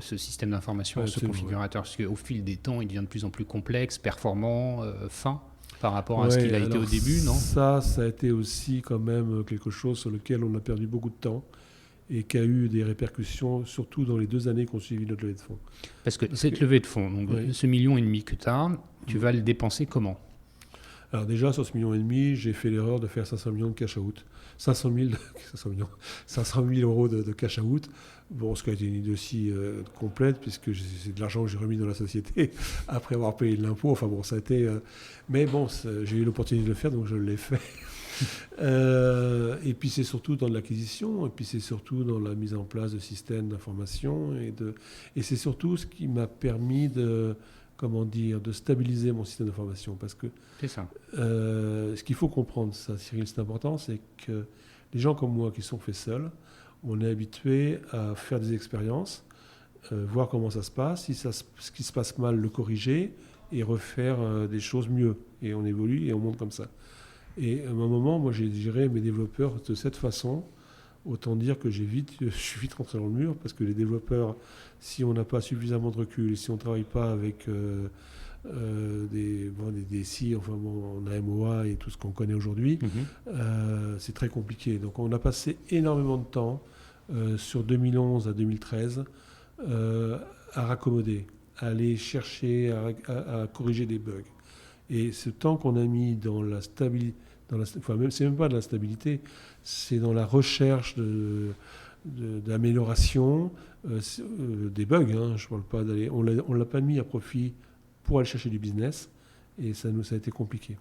Ce système d'information, Ouais, ce configurateur. Parce qu'au fil des temps, il devient de plus en plus complexe, performant, fin par rapport à ce qu'il a été au début, non? Ça a été aussi quand même quelque chose sur lequel on a perdu beaucoup de temps et qui a eu des répercussions, surtout dans les 2 années qu'on suivi notre levée de fonds. Parce que cette levée de fonds, donc ce 1,5 million que tu as, tu vas le dépenser comment? Alors déjà, sur ce 1,5 million, j'ai fait l'erreur de faire 500 millions de cash out. 500 000 euros de cash out. Bon, ce qui a été une idée aussi complète, puisque c'est de l'argent que j'ai remis dans la société après avoir payé de l'impôt. Enfin bon, ça a été... mais bon, j'ai eu l'opportunité de le faire, donc je l'ai fait. Et puis c'est surtout dans l'acquisition, et puis c'est surtout dans la mise en place de systèmes d'information, et c'est surtout ce qui m'a permis de stabiliser mon système d'information. Parce que C'est ça. ce qu'il faut comprendre, ça, Cyril, c'est important, c'est que les gens comme moi qui sont faits seuls, on est habitués à faire des expériences, voir comment ça se passe, ce qui se passe mal, le corriger et refaire des choses mieux. Et on évolue et on monte comme ça. Et à un moment, moi, j'ai géré mes développeurs de cette façon. Autant dire que je suis vite rentré dans le mur, parce que les développeurs, si on n'a pas suffisamment de recul, si on ne travaille pas avec des DSI, enfin bon, en AMOA et tout ce qu'on connaît aujourd'hui, c'est très compliqué. Donc on a passé énormément de temps sur 2011 à 2013 à raccommoder, à aller chercher, à corriger des bugs. Et ce temps qu'on a mis dans la stabilité, c'est même pas de la stabilité, c'est dans la recherche d'amélioration des bugs. Je parle pas d'aller, on l'a pas mis à profit pour aller chercher du business, et ça a été compliqué.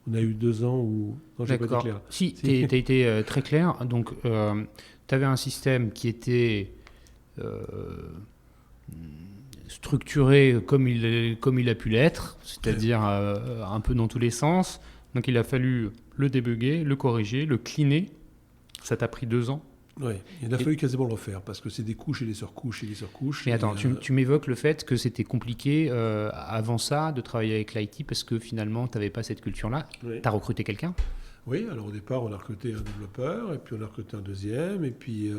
On a eu 2 ans où... Non, j'ai pas été clair. Si, tu as été très clair. Donc, tu avais un système qui était structuré comme il a pu l'être, c'est-à-dire un peu dans tous les sens. Donc, il a fallu le débugger, le corriger, le cleaner. Ça t'a pris 2 ans. Oui, il a fallu quasiment le refaire, parce que c'est des couches et des surcouches et des surcouches. Mais attends, tu m'évoques le fait que c'était compliqué avant ça de travailler avec l'IT, parce que finalement, tu n'avais pas cette culture-là. Oui. Tu as recruté quelqu'un? Oui, alors au départ, on a recruté un développeur, et puis on a recruté un deuxième, et puis...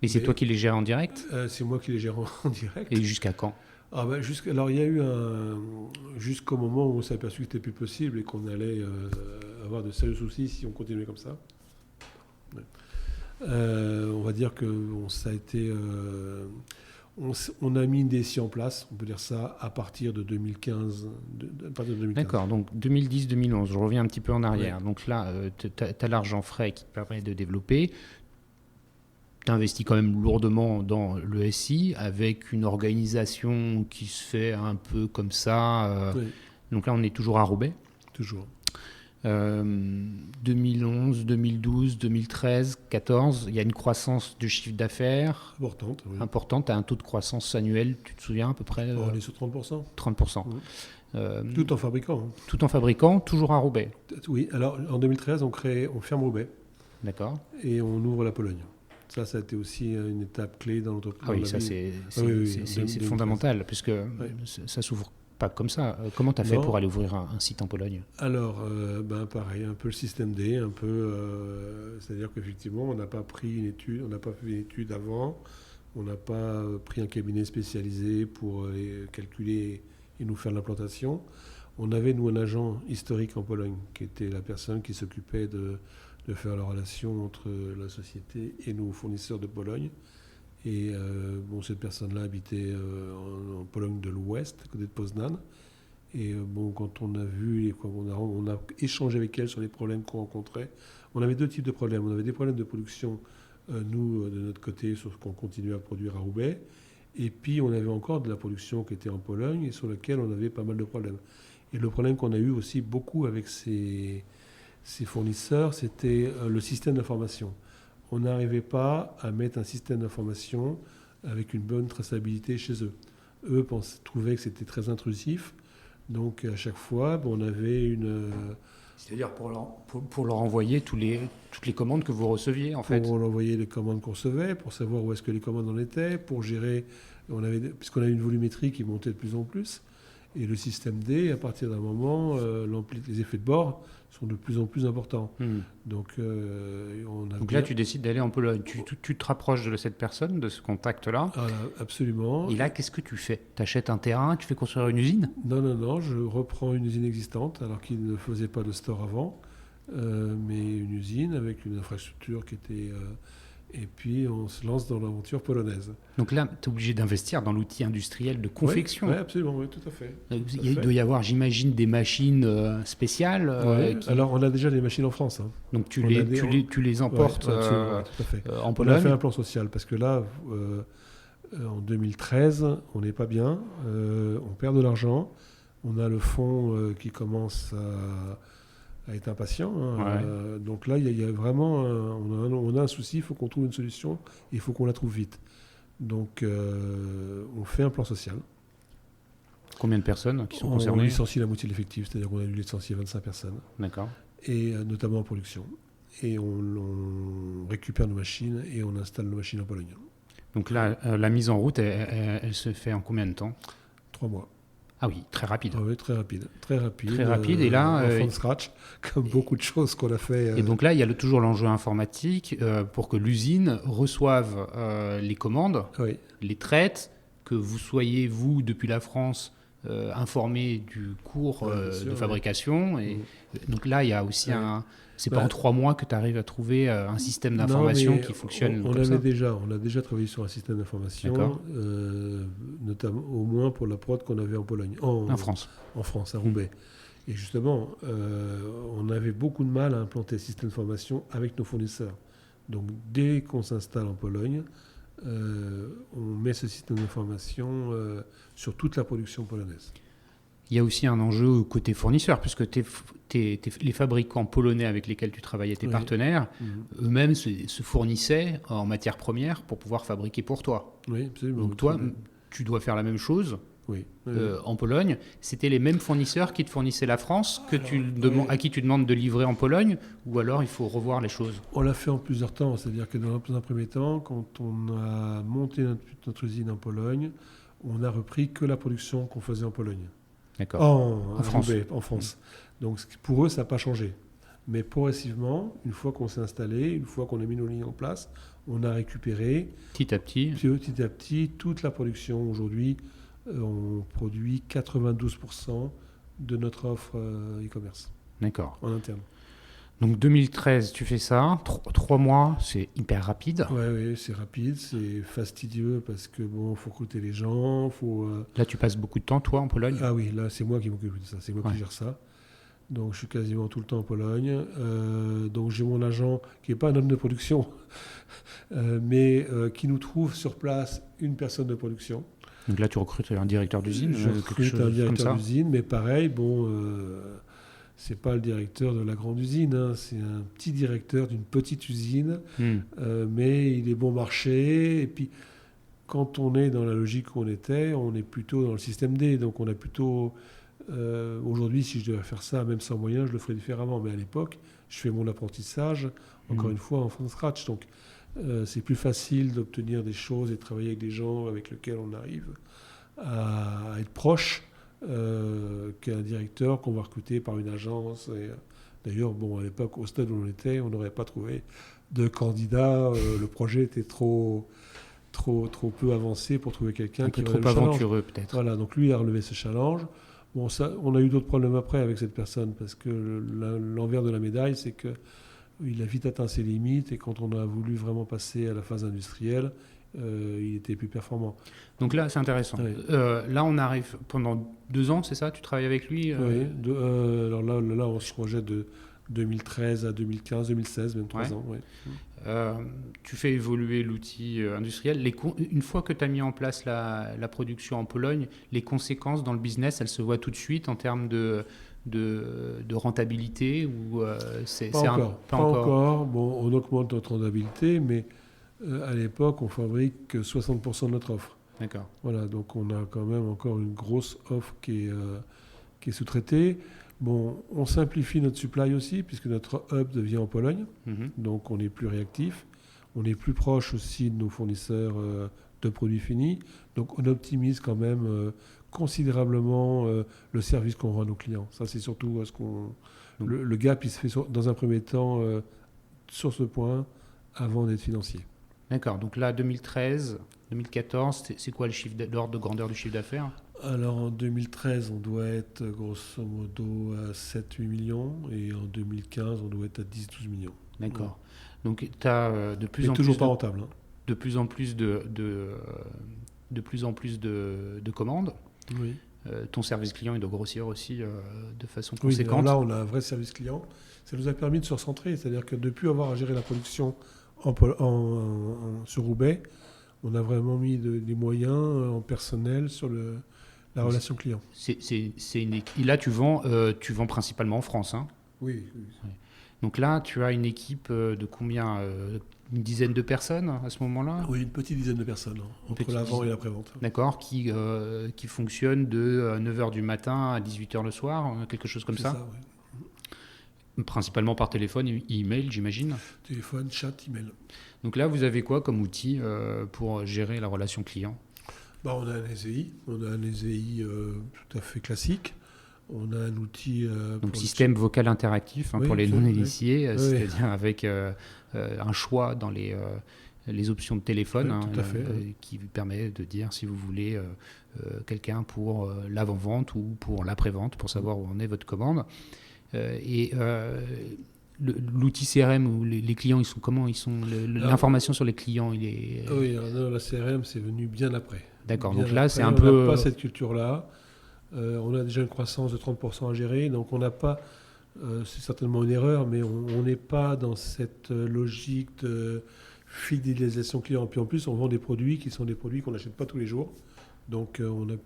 Et c'est toi qui les gères en direct? C'est moi qui les gère en direct. Et jusqu'à quand? Alors il y a eu jusqu'au moment où on s'est aperçu que c'était plus possible et qu'on allait avoir de sérieux soucis si on continuait comme ça. Ouais. On va dire que ça a été... On a mis une DSI en place, on peut dire ça, à partir de 2015. À partir de 2015. D'accord, donc 2010-2011, je reviens un petit peu en arrière. Ouais. Donc là, tu as l'argent frais qui te permet de développer. Tu investis quand même lourdement dans le SI avec une organisation qui se fait un peu comme ça. Oui. Donc là, on est toujours à Roubaix. Toujours. 2011, 2012, 2013, 2014, il y a une croissance du chiffre d'affaires importante. Oui. Importante. Tu as un taux de croissance annuel, tu te souviens à peu près On est sur 30%. 30%. Oui. Tout en fabriquant. Tout en fabriquant, toujours à Roubaix. Oui, alors en 2013, on ferme Roubaix. D'accord. Et on ouvre la Pologne. Ça a été aussi une étape clé dans l'entreprise. Ah oui, ça c'est fondamental, puisque ça s'ouvre pas comme ça. Comment tu as fait pour aller ouvrir un site en Pologne ? Alors, pareil, un peu le système D, c'est-à-dire qu'effectivement, on n'a pas pris une étude, on n'a pas fait une étude avant, on n'a pas pris un cabinet spécialisé pour calculer et nous faire l'implantation. On avait, nous, un agent historique en Pologne, qui était la personne qui s'occupait de faire la relation entre la société et nos fournisseurs de Pologne. Et cette personne-là habitait en Pologne de l'Ouest, à côté de Poznań. Et quand on a vu, on a échangé avec elle sur les problèmes qu'on rencontrait. On avait deux types de problèmes. On avait des problèmes de production, nous, de notre côté, sur ce qu'on continuait à produire à Roubaix. Et puis, on avait encore de la production qui était en Pologne et sur laquelle on avait pas mal de problèmes. Et le problème qu'on a eu aussi beaucoup avec ces fournisseurs, c'était le système d'information. On n'arrivait pas à mettre un système d'information avec une bonne traçabilité chez eux. Eux trouvaient que c'était très intrusif. Donc à chaque fois, on avait une... C'est-à-dire pour leur envoyer toutes les commandes que vous receviez, en fait. Pour leur envoyer les commandes qu'on recevait, pour savoir où est-ce que les commandes en étaient, pour gérer... Puisqu'on avait une volumétrie qui montait de plus en plus. Et le système D, à partir d'un moment, les effets de bord sont de plus en plus importants. Donc là, tu décides d'aller en Pologne. Tu te rapproches de cette personne, de ce contact-là. Absolument. Et là, qu'est-ce que tu fais ? Tu achètes un terrain, tu fais construire une usine ? Non, je reprends une usine existante, alors qu'il ne faisait pas de store avant, mais une usine avec une infrastructure qui était... et puis, on se lance dans l'aventure polonaise. Donc là, tu es obligé d'investir dans l'outil industriel de confection. Oui, absolument, oui, tout à fait. Il doit y avoir, j'imagine, des machines spéciales. Alors, on a déjà des machines en France. Hein. Donc, tu les emportes tout à fait. En Pologne. On a fait un plan social, parce que là, en 2013, on n'est pas bien. On perd de l'argent. On a le fonds qui commence à être impatient. Donc là, il y a vraiment on a un souci, il faut qu'on trouve une solution et il faut qu'on la trouve vite. Donc on fait un plan social. Combien de personnes qui sont concernées ? On licencie la moitié de l'effectif, c'est-à-dire qu'on a dû licencier 25 personnes. D'accord. Et notamment en production. Et on récupère nos machines et on installe nos machines en Pologne. Donc là, la mise en route, elle se fait en combien de temps ? 3 mois. Ah oui, très rapide. Oui, très rapide. Très rapide. Et là, from scratch, comme beaucoup de choses qu'on a fait. Et donc là, il y a toujours l'enjeu informatique pour que l'usine reçoive les commandes, les traite, que vous soyez, vous, depuis la France, informé du cours de fabrication. Et donc là, il y a aussi c'est pas en 3 mois que tu arrives à trouver un système d'information qui fonctionne on a déjà travaillé sur un système d'information, notamment au moins pour la prod qu'on avait en Pologne. En France. En France, à Roubaix. Et justement, on avait beaucoup de mal à implanter le système d'information avec nos fournisseurs. Donc dès qu'on s'installe en Pologne, on met ce système d'information sur toute la production polonaise. Il y a aussi un enjeu côté fournisseur, puisque les fabricants polonais avec lesquels tu travaillais, tes partenaires, eux-mêmes se fournissaient en matières premières pour pouvoir fabriquer pour toi. Oui, absolument. Donc toi, tu dois faire la même chose en Pologne. C'était les mêmes fournisseurs qui te fournissaient la France à qui tu demandes de livrer en Pologne, ou alors il faut revoir les choses ? On l'a fait en plusieurs temps, c'est-à-dire que dans un premier temps, quand on a monté notre usine en Pologne, on n'a repris que la production qu'on faisait en Pologne. D'accord. En France. Donc pour eux, ça n'a pas changé. Mais progressivement, une fois qu'on s'est installé, une fois qu'on a mis nos lignes en place, on a récupéré petit à petit toute la production. Aujourd'hui, on produit 92% de notre offre e-commerce. D'accord. En interne. Donc 2013, tu fais ça, 3 mois, c'est hyper rapide. Oui, c'est rapide, c'est fastidieux parce que bon, faut recruter les gens, faut. Là, tu passes beaucoup de temps, toi, en Pologne? Ah oui, là, c'est moi qui m'occupe de ça, c'est moi qui gère ça. Donc, je suis quasiment tout le temps en Pologne. Donc, j'ai mon agent qui n'est pas un homme de production, mais qui nous trouve sur place une personne de production. Donc là, tu recrutes un directeur d'usine? Je recrute un directeur d'usine, mais pareil, bon, c'est pas le directeur de la grande usine, hein, c'est un petit directeur d'une petite usine, mais il est bon marché. Et puis, quand on est dans la logique où on est plutôt dans le système D. Donc, on a plutôt... aujourd'hui, si je devais faire ça, même sans moyens, je le ferais différemment. Mais à l'époque, je fais mon apprentissage, encore une fois, en from scratch. Donc, c'est plus facile d'obtenir des choses et de travailler avec des gens avec lesquels on arrive à être proche qu'un directeur qu'on va recruter par une agence. Et, d'ailleurs, bon, à l'époque, au stade où on était, on n'aurait pas trouvé de candidat. Le projet était trop peu avancé pour trouver quelqu'un qui trop aventureux, peut-être. Voilà, donc lui a relevé ce challenge. Bon, ça, on a eu d'autres problèmes après avec cette personne, parce que l'envers de la médaille, c'est qu'il a vite atteint ses limites, et quand on a voulu vraiment passer à la phase industrielle, il était plus performant. Donc là, c'est intéressant. Oui. Là, on arrive pendant 2 ans, c'est ça? Tu travailles avec lui? Oui, alors là, on se projette de 2013 à 2015, 2016, même 3 ans. Ouais. Tu fais évoluer l'outil industriel. Une fois que tu as mis en place la production en Pologne, les conséquences dans le business, elles se voient tout de suite en termes de rentabilité ou Pas encore. Bon, on augmente notre rentabilité, mais à l'époque, on fabrique 60% de notre offre. D'accord. Voilà, donc on a quand même encore une grosse offre qui est sous-traitée. Bon, on simplifie notre supply aussi, puisque notre hub devient en Pologne, donc on est plus réactif. On est plus proche aussi de nos fournisseurs de produits finis, donc on optimise quand même considérablement le service qu'on rend à nos clients. Ça, c'est surtout le gap, il se fait dans un premier temps sur ce point, avant d'être financier. D'accord, donc là, 2013, 2014, c'est quoi l'ordre de grandeur du chiffre d'affaires? Alors en 2013, on doit être grosso modo à 7-8 millions, et en 2015, on doit être à 10-12 millions. D'accord. Donc tu as de plus en toujours plus pas rentable. Hein. De plus en plus de commandes. Oui. Ton service client, il doit grossir aussi de façon conséquente. Oui, là, on a un vrai service client. Ça nous a permis de se recentrer, c'est-à-dire que depuis avoir à gérer la production sur Roubaix, on a vraiment mis des moyens en personnel sur la relation client. Là, tu vends principalement en France. Hein? Oui. Donc là, tu as une équipe de combien une dizaine de personnes à ce moment-là? Oui, une petite dizaine de personnes, entre l'avant et l'après-vente. D'accord, qui fonctionne de 9h du matin à 18h le soir, quelque chose comme ça? C'est ça, oui. Principalement par téléphone et e-mail, j'imagine? Téléphone, chat, email. Donc là, vous avez quoi comme outil pour gérer la relation client? On a un ESEI. On a un ESEI tout à fait classique. On a un outil... donc système vocal interactif pour les non-initiés, c'est-à-dire avec un choix dans les options de téléphone qui vous permet de dire si vous voulez quelqu'un pour l'avant-vente ou pour l'après-vente, pour savoir où en est votre commande. L'outil CRM où les clients, ils sont comment? L'information sur les clients, il est... Oui, la CRM, c'est venu bien après. D'accord, donc là, c'est un peu... peu... On n'a pas cette culture-là. On a déjà une croissance de 30% à gérer, donc on n'a pas... c'est certainement une erreur, mais on n'est pas dans cette logique de fidélisation client. Puis en plus, on vend des produits qui sont des produits qu'on n'achète pas tous les jours. Donc on met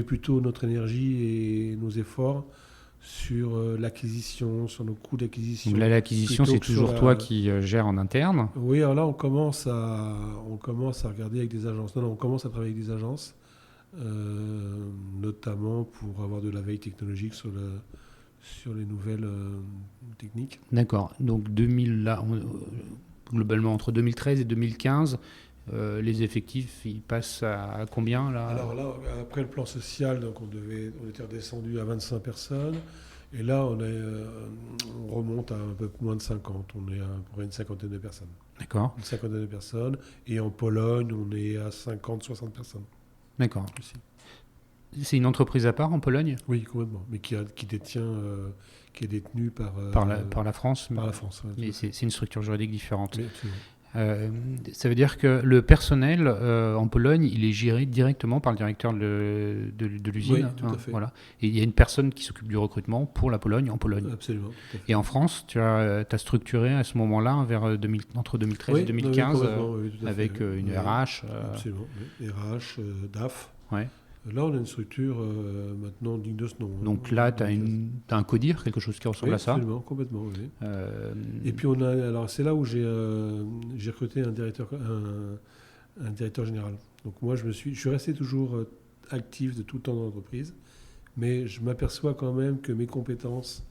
plutôt notre énergie et nos efforts sur l'acquisition, sur nos coûts d'acquisition. Donc là, l'acquisition, c'est toujours toi qui gères en interne? Oui, alors là, on commence à regarder avec des agences. Non, on commence à travailler avec des agences, notamment pour avoir de la veille technologique sur les nouvelles techniques. D'accord. Donc globalement, entre 2013 et 2015, les effectifs, ils passent à combien là? Alors là, après le plan social, donc on était redescendu à 25 personnes. Et là, on remonte à un peu moins de 50. On est à peu près une cinquantaine de personnes. D'accord. Une cinquantaine de personnes. Et en Pologne, on est à 50-60 personnes. D'accord. Aussi. C'est une entreprise à part en Pologne? Oui, complètement. Mais qui qui est détenue par la France. Par la France. Mais c'est une structure juridique différente. Oui, Ça veut dire que le personnel en Pologne, il est géré directement par le directeur de l'usine. Oui, tout à fait. Voilà. Et il y a une personne qui s'occupe du recrutement pour la Pologne, en Pologne. Absolument. Tout à fait. Et en France, tu as structuré à ce moment-là, entre 2013 et 2015, avec une RH. Absolument. Oui. RH, DAF. Ouais. Là, on a une structure maintenant digne de ce nom. Donc là, tu as un CODIR, quelque chose qui ressemble à ça. Absolument, complètement. Oui. Et puis, alors c'est là où j'ai recruté un directeur général. Donc moi, je suis resté toujours actif de tout le temps dans l'entreprise, mais je m'aperçois quand même que mes compétences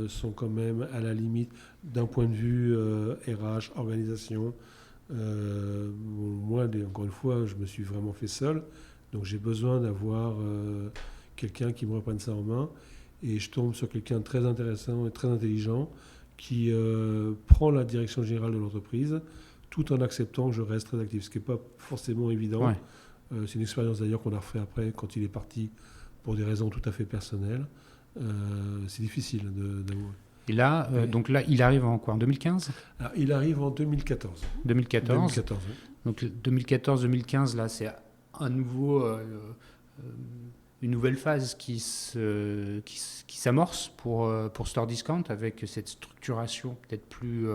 sont quand même à la limite d'un point de vue RH, organisation. Moi, encore une fois, je me suis vraiment fait seul. Donc j'ai besoin d'avoir quelqu'un qui me reprenne ça en main. Et je tombe sur quelqu'un de très intéressant et très intelligent qui prend la direction générale de l'entreprise tout en acceptant que je reste très actif, ce qui n'est pas forcément évident. Ouais. C'est une expérience d'ailleurs qu'on a refait après quand il est parti pour des raisons tout à fait personnelles. C'est difficile d'avouer. Et là, donc là, il arrive en quoi, en 2015 ? Alors, il arrive en 2014. 2014. Oui. Donc 2014-2015, là, c'est à nouveau une nouvelle phase qui s'amorce pour Store Discount avec cette structuration peut-être plus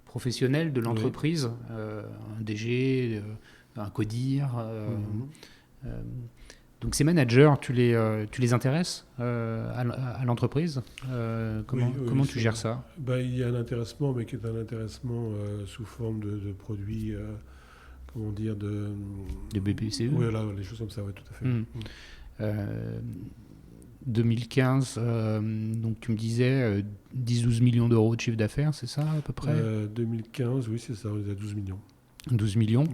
professionnelle de l'entreprise, un DG, un CODIR. Donc ces managers, tu les intéresses à l'entreprise. Comment tu gères ça ? Il y a un intéressement, mais qui est un intéressement sous forme de produits... comment dire, de BPCE. Oui, voilà, les choses comme ça, oui, tout à fait. 2015, donc tu me disais 10-12 millions d'euros de chiffre d'affaires, c'est ça à peu près 2015, oui, c'est ça, on est à 12 millions. 12 millions.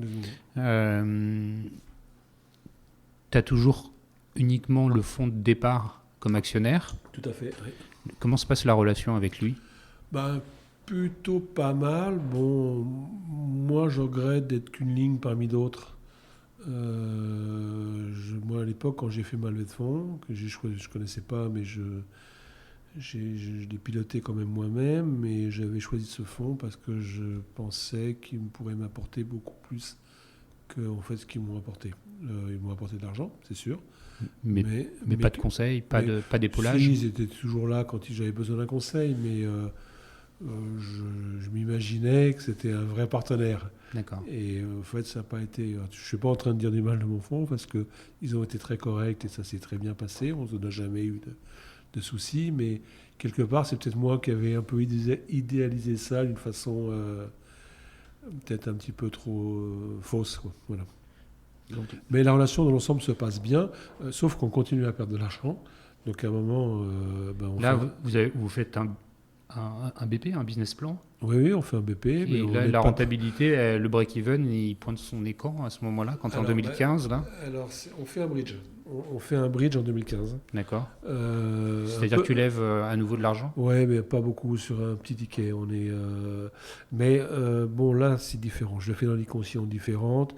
Tu as toujours uniquement le fonds de départ comme actionnaire. Tout à fait, oui. Comment se passe la relation avec lui ? Plutôt pas mal. Bon, moi, je regrette d'être qu'une ligne parmi d'autres. Moi, à l'époque, quand j'ai fait ma levée de fonds, que je connaissais pas, mais je l'ai piloté quand même moi-même, mais j'avais choisi ce fonds parce que je pensais qu'il pourrait m'apporter beaucoup plus que en fait, ce qu'ils m'ont apporté. Ils m'ont apporté de l'argent, c'est sûr. Mais pas de conseils, pas d'épaulage. Si, ils étaient toujours là quand j'avais besoin d'un conseil, mais... je m'imaginais que c'était un vrai partenaire. D'accord. Et en fait, ça n'a pas été... Je ne suis pas en train de dire du mal de mon fonds parce qu'ils ont été très corrects et ça s'est très bien passé. On n'a jamais eu de soucis, mais quelque part, c'est peut-être moi qui avais un peu idéalisé ça d'une façon peut-être un petit peu trop fausse. Quoi. Voilà. Mais la relation dans l'ensemble se passe bien, sauf qu'on continue à perdre de l'argent. Donc à un moment... vous faites un BP, un business plan. Oui, on fait un BP. Et mais la rentabilité, le break-even, il pointe son écran à ce moment-là, quand c'est en 2015 là. Alors, on fait un bridge. On fait un bridge en 2015. D'accord. C'est-à-dire que tu lèves à nouveau de l'argent ? Oui, mais pas beaucoup sur un petit ticket. Mais bon, là, c'est différent. Je le fais dans des conditions différentes.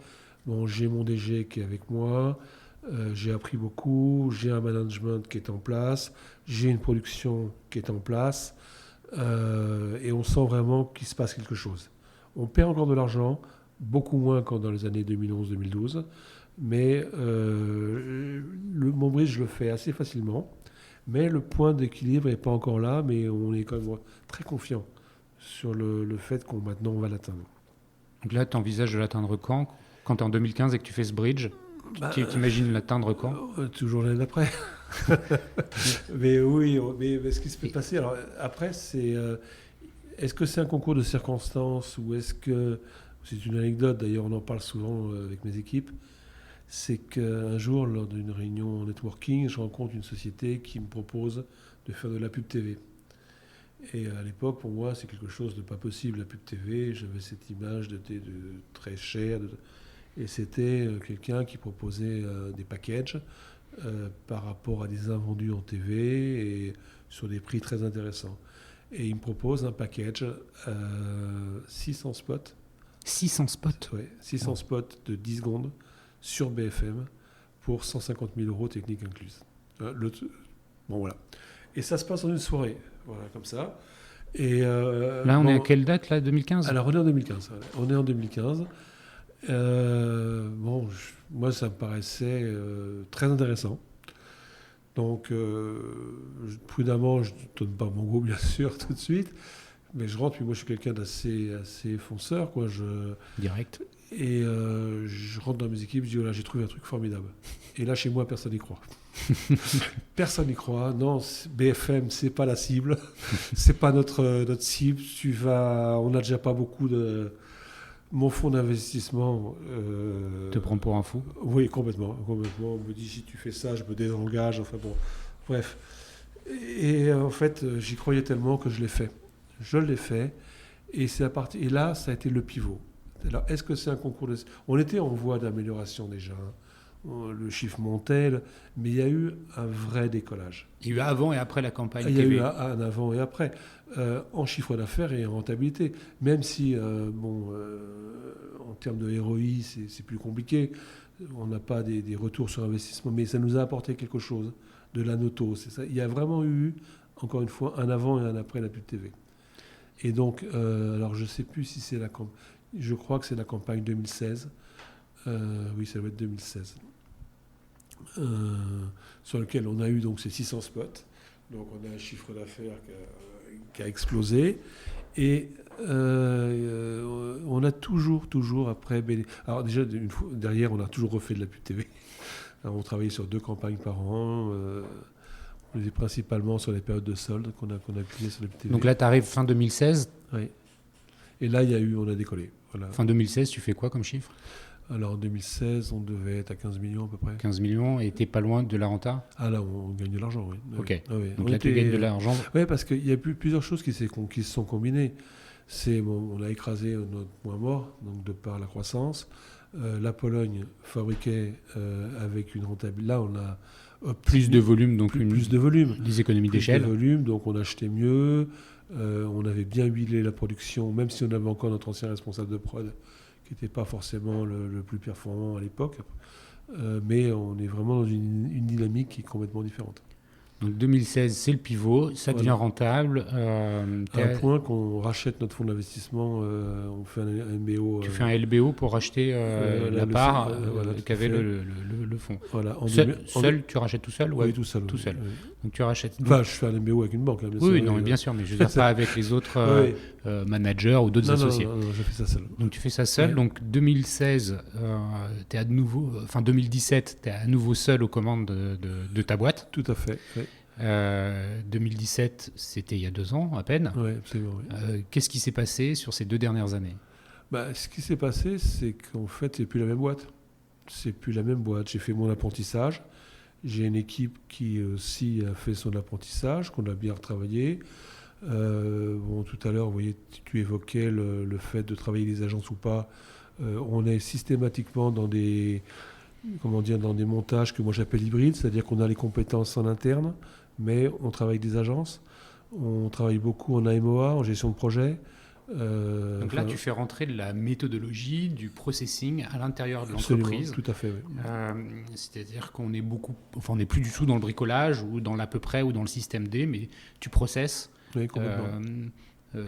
Bon, j'ai mon DG qui est avec moi. J'ai appris beaucoup. J'ai un management qui est en place. J'ai une production qui est en place. Et on sent vraiment qu'il se passe quelque chose. On perd encore de l'argent, beaucoup moins qu'en dans les années 2011-2012, mais mon bridge, je le fais assez facilement, mais le point d'équilibre n'est pas encore là, mais on est quand même très confiant sur le fait qu'on maintenant on va l'atteindre. Donc là, tu envisages de l'atteindre quand tu es en 2015 et que tu fais ce bridge, tu imagines l'atteindre quand toujours l'année d'après. Mais oui, mais ce qui se peut passer, alors après, c'est est-ce que c'est un concours de circonstances ou est-ce que c'est une anecdote, d'ailleurs on en parle souvent avec mes équipes, c'est qu'un jour lors d'une réunion networking, je rencontre une société qui me propose de faire de la pub TV. Et à l'époque, pour moi, c'est quelque chose de pas possible, la pub TV. J'avais cette image de très cher, et c'était quelqu'un qui proposait des packages par rapport à des invendus en TV et sur des prix très intéressants. Et il me propose un package 600 spots. 600 spots ? Oui, 600 spots de 10 secondes sur BFM pour 150 000 € technique incluse. Bon, voilà. Et ça se passe en une soirée, voilà, comme ça. Et Là, on est à quelle date, là, 2015 ? alors, on est en 2015. On est en 2015. Moi, ça me paraissait très intéressant. Donc, prudemment, je ne donne pas mon goût, bien sûr, tout de suite. Mais je rentre, puis moi, je suis quelqu'un assez fonceur, quoi. Direct. Et je rentre dans mes équipes, je dis, voilà, j'ai trouvé un truc formidable. Et là, chez moi, personne n'y croit. Personne n'y croit. Non, BFM, c'est pas la cible. C'est pas notre cible. On n'a déjà pas beaucoup de... Mon fonds d'investissement... Te prends pour un fou ? Oui, complètement. On me dit, si tu fais ça, je me désengage. Enfin bon, bref. Et en fait, j'y croyais tellement que je l'ai fait. Je l'ai fait. Et là, ça a été le pivot. Alors, est-ce que c'est un concours de... On était en voie d'amélioration déjà. Le chiffre montait, mais il y a eu un vrai décollage. Il y a eu avant et après la campagne Il y a TV. eu un avant et après, en chiffre d'affaires et en rentabilité. Même si, en termes de ROI, c'est plus compliqué. On n'a pas des retours sur investissement, mais ça nous a apporté quelque chose de la noto. C'est ça. Il y a vraiment eu, encore une fois, un avant et un après la pub TV. Et donc, alors je ne sais plus si c'est la campagne. Je crois que c'est la campagne 2016. Oui, ça doit être 2016. Sur lequel on a eu donc ces 600 spots. Donc on a un chiffre d'affaires qui a explosé. Et on a toujours après... Alors déjà, derrière, on a toujours refait de la pub TV. Alors, on travaillait sur 2 campagnes par an. On était principalement sur les périodes de soldes qu'on a appuyé sur la pub TV. Donc là, tu arrives fin 2016. Oui. Et là, on a décollé. Voilà. Fin 2016, tu fais quoi comme chiffre ? Alors en 2016, on devait être à 15 millions à peu près. 15 millions, et t'es pas loin de la renta ? Ah là, on gagne de l'argent, oui. Ok. Ah, oui. Donc là, tu gagnes de l'argent. Oui, parce qu'il y a plusieurs choses qui se sont combinées. On a écrasé notre point mort, donc de par la croissance. La Pologne fabriquait avec une rentabilité. Là, on a plus de volume, donc plus de volume. Des économies d'échelle. Plus de volume, donc on achetait mieux. On avait bien huilé la production, même si on avait encore notre ancien responsable de prod, qui n'était pas forcément le plus performant à l'époque. Mais on est vraiment dans une dynamique qui est complètement différente. Donc 2016, c'est le pivot, ça devient rentable. À un point qu'on rachète notre fonds d'investissement, on fait un LBO. Tu fais un LBO pour racheter la part qu'avait le fonds. Voilà, seul, tu rachètes tout seul ? Oui, tout seul. Tout seul. Oui. Donc tu rachètes. Enfin, je fais un LBO avec une banque. Hein, bien oui, sûr, non, bien sûr, mais je veux dire pas avec les autres managers ou d'autres associés. Non, je fais ça seul. Donc tu fais ça seul. Donc 2016, t'es à nouveau, enfin 2017, tu es à nouveau seul aux commandes de ta boîte. Tout à fait. Oui. 2017, c'était il y a 2 ans à peine. Oui, absolument. Oui. Qu'est-ce qui s'est passé sur ces 2 dernières années ? Ce qui s'est passé, c'est qu'en fait, c'est plus la même boîte. C'est plus la même boîte. J'ai fait mon apprentissage. J'ai une équipe qui aussi a fait son apprentissage, qu'on a bien retravaillé. Tout à l'heure, vous voyez, tu évoquais le fait de travailler les agences ou pas. On est systématiquement dans des montages que moi j'appelle hybrides, c'est-à-dire qu'on a les compétences en interne, mais on travaille avec des agences. On travaille beaucoup en AMOA, en gestion de projet. Donc là, tu fais rentrer de la méthodologie, du processing à l'intérieur de l'entreprise. Tout à fait, oui. C'est-à-dire qu'on est on n'est plus du tout dans le bricolage ou dans l'à peu près ou dans le système D, mais tu processes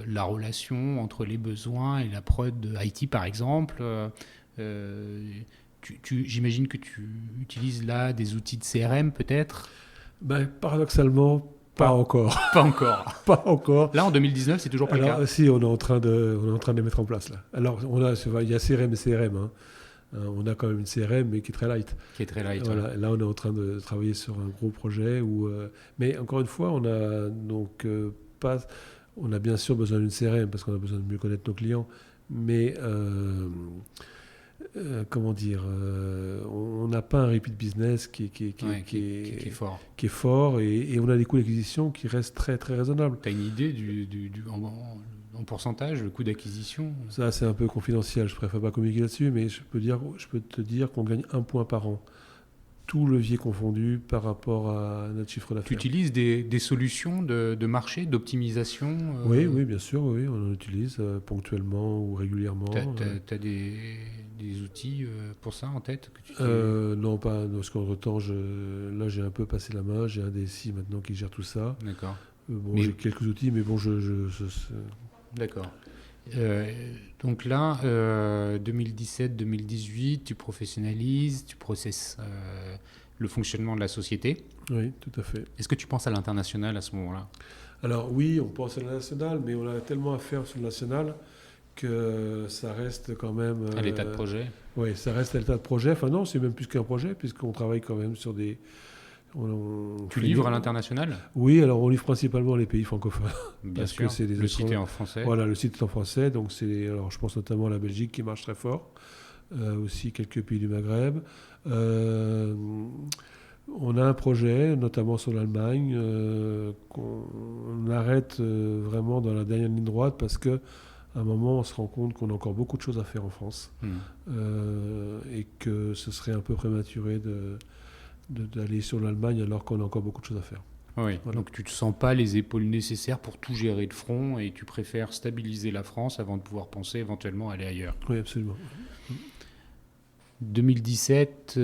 la relation entre les besoins et la prod de IT, par exemple. J'imagine que tu utilises là des outils de CRM, peut-être ? Paradoxalement, pas encore. Pas encore. Pas encore. Là, en 2019, c'est toujours pas le cas. Si, on est en train de les mettre en place, là. Alors, il y a CRM et CRM. Hein. On a quand même une CRM, mais qui est très light. Qui est très light. Voilà. Ouais. Là, on est en train de travailler sur un gros projet. Mais encore une fois, on a donc on a bien sûr besoin d'une CRM parce qu'on a besoin de mieux connaître nos clients. Mais on n'a pas un repeat business qui est fort. Qui est fort et on a des coûts d'acquisition qui restent très très raisonnables. Tu as une idée en pourcentage, le coût d'acquisition ? Ça, c'est un peu confidentiel, je préfère pas communiquer là-dessus, mais je peux te dire qu'on gagne 1 point par an, tout levier confondu par rapport à notre chiffre d'affaires. Tu utilises des solutions de marché, d'optimisation ? Oui, bien sûr, oui, on en utilise ponctuellement ou régulièrement. Tu as des des outils pour ça en tête que Non, pas, parce qu'entre-temps, là j'ai un peu passé la main, j'ai un DSI maintenant qui gère tout ça. D'accord. J'ai quelques outils, mais bon, D'accord. Donc là, 2017-2018, tu professionnalises, tu processes le fonctionnement de la société. Oui, tout à fait. Est-ce que tu penses à l'international à ce moment-là ? Alors oui, on pense à la nationale, mais on a tellement à faire sur le national que ça reste quand même... À l'état de projet ? Oui, ça reste à l'état de projet. Enfin non, c'est même plus qu'un projet, puisqu'on travaille quand même sur des... Tu livres à l'international ? Oui, alors on livre principalement les pays francophones. Bien sûr, que c'est le site est en français. Voilà, le site est en français, donc alors je pense notamment à la Belgique qui marche très fort, aussi quelques pays du Maghreb. On a un projet, notamment sur l'Allemagne, qu'on arrête vraiment dans la dernière ligne droite parce qu'à un moment, on se rend compte qu'on a encore beaucoup de choses à faire en France et que ce serait un peu prématuré d'aller sur l'Allemagne alors qu'on a encore beaucoup de choses à faire. Oui, voilà. Donc tu ne te sens pas les épaules nécessaires pour tout gérer de front et tu préfères stabiliser la France avant de pouvoir penser éventuellement aller ailleurs. Oui, absolument. 2017,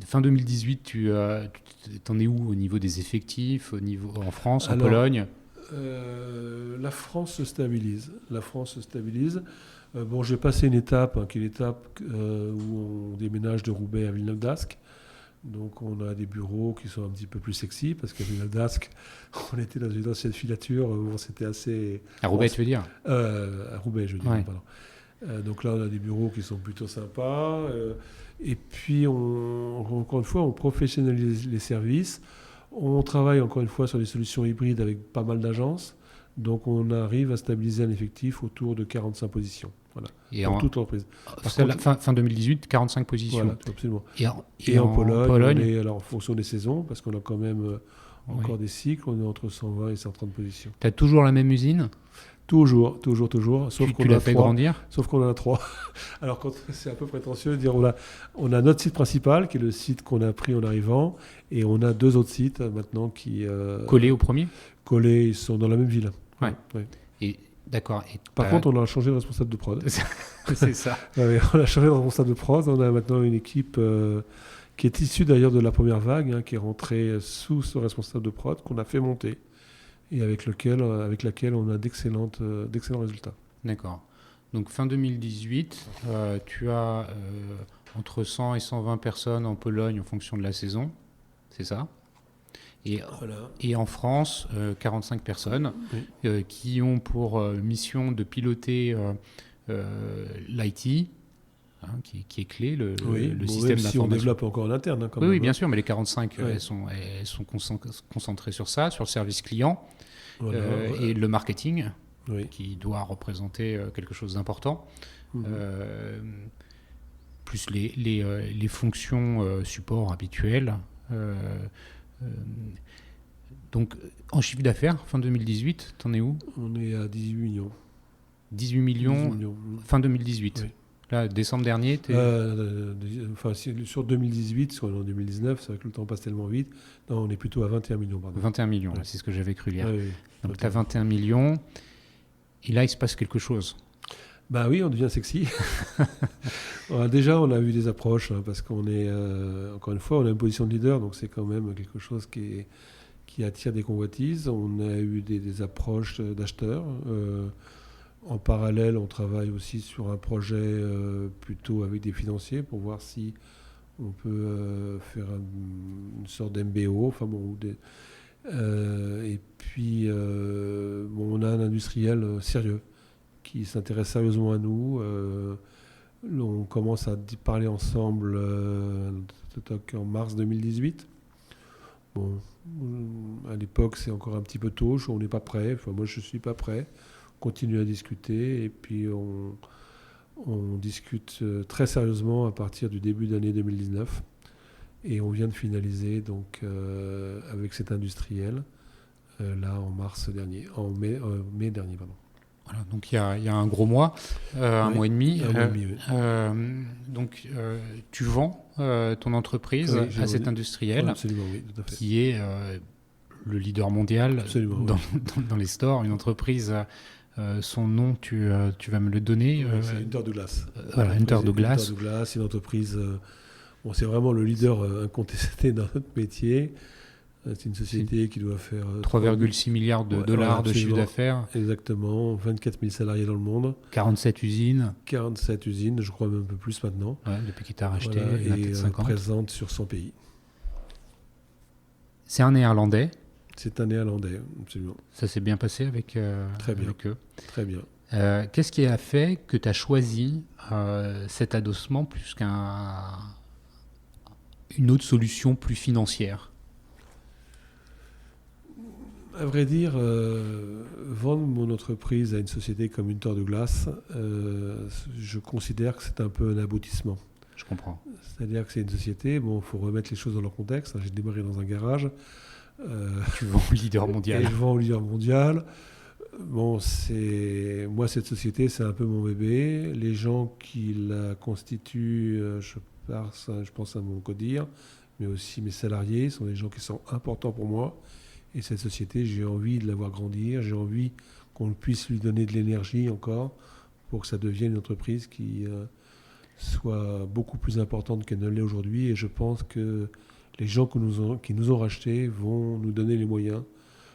fin 2018, tu en es où au niveau des effectifs, en France, en Pologne ? La France se stabilise. J'ai passé une étape, qui est l'étape où on déménage de Roubaix à Villeneuve d'Ascq. Donc on a des bureaux qui sont un petit peu plus sexy parce qu'à Villeneuve d'Ascq, on était dans une ancienne filature, c'était assez... À Roubaix, tu veux dire ? À Roubaix, je veux dire, ouais. Pardon. Donc là, on a des bureaux qui sont plutôt sympas. Et puis, encore une fois, on professionnalise les services. On travaille, encore une fois, sur des solutions hybrides avec pas mal d'agences. Donc, on arrive à stabiliser un effectif autour de 45 positions. Voilà, pour toute l'entreprise. Fin 2018, 45 positions. Voilà, absolument. Et en Pologne, on est, alors, en fonction des saisons, parce qu'on a quand même encore des cycles, on est entre 120 et 130 positions. Tu as toujours la même usine ? Toujours. Sauf tu l'as fait grandir ? Sauf qu'on en a 3. Alors, c'est un peu prétentieux de dire on a notre site principal, qui est le site qu'on a pris en arrivant, et on a 2 autres sites maintenant qui... collés au premier ? Collés, ils sont dans la même ville. Ouais. Et, d'accord. Par contre, on a changé de responsable de prod. C'est ça. Ouais, on a changé de responsable de prod. On a maintenant une équipe qui est issue d'ailleurs de la première vague, qui est rentrée sous ce responsable de prod, qu'on a fait monter. Et avec laquelle on a d'excellents résultats. D'accord. Donc fin 2018, tu as entre 100 et 120 personnes en Pologne en fonction de la saison, c'est ça ? Et en France, 45 personnes qui ont pour mission de piloter l'IT, qui est clé, le système d'information. Si on développe encore en interne. Quand même, oui, bien sûr, mais les 45, elles sont concentrées sur ça, sur le service client. Et le marketing, qui doit représenter quelque chose d'important, plus les fonctions support habituelles. Donc, en chiffre d'affaires, fin 2018, t'en es où ? On est à 18 millions. 18 millions. Fin 2018. Oui. Là, décembre dernier, sur 2018, parce qu'on est en 2019, c'est vrai que le temps passe tellement vite. Non, on est plutôt à 21 millions. Pardon. 21 millions, c'est ce que j'avais cru lire. Donc, tu as 21 millions, et là, il se passe quelque chose. Bah oui, on devient sexy. Déjà, on a eu des approches, parce qu'on est, encore une fois, on a une position de leader, donc c'est quand même quelque chose qui attire des convoitises. On a eu des approches d'acheteurs. En parallèle, on travaille aussi sur un projet plutôt avec des financiers pour voir si on peut faire une sorte d'MBO. Et puis, on a un industriel sérieux qui s'intéresse sérieusement à nous. On commence à parler ensemble en mars 2018. Bon, à l'époque, c'est encore un petit peu tôt. On n'est pas prêt. Moi, je ne suis pas prêt. On continue à discuter et puis on discute très sérieusement à partir du début d'année 2019. Et on vient de finaliser donc, avec cet industriel, là en mai dernier. Pardon. Voilà, donc il y a un gros mois, un mois et demi. Donc tu vends ton entreprise à cet industriel absolument, oui, tout à fait. Qui est le leader mondial dans les stores, une entreprise Son nom, tu vas me le donner. C'est Hunter Douglas. Voilà, Hunter Douglas. Hunter Douglas, c'est une entreprise. C'est vraiment le leader incontesté dans notre métier. C'est une société qui doit faire 3,6 milliards de dollars de chiffre d'affaires. Exactement, 24 000 salariés dans le monde. 47 usines. 47 usines, je crois même un peu plus maintenant. Ouais, depuis qu'il t'a racheté, voilà, il y en a peut-être 50. Présente sur 100 pays. C'est un Néerlandais. C'est un Néerlandais, absolument. Ça s'est bien passé avec eux. Très bien. Qu'est-ce qui a fait que tu as choisi cet adossement plus qu'une autre solution plus financière? À vrai dire, vendre mon entreprise à une société comme Hunter Douglas, je considère que c'est un peu un aboutissement. Je comprends. C'est-à-dire que c'est une société, il faut remettre les choses dans leur contexte. J'ai démarré dans un garage. Tu vends au leader mondial. Et je vends au leader mondial. Moi, cette société, c'est un peu mon bébé. Les gens qui la constituent, je pense à mon codir, mais aussi mes salariés, sont des gens qui sont importants pour moi. Et cette société, j'ai envie de la voir grandir, j'ai envie qu'on puisse lui donner de l'énergie encore pour que ça devienne une entreprise qui soit beaucoup plus importante qu'elle ne l'est aujourd'hui. Et je pense que les gens qui nous ont rachetés vont nous donner les moyens.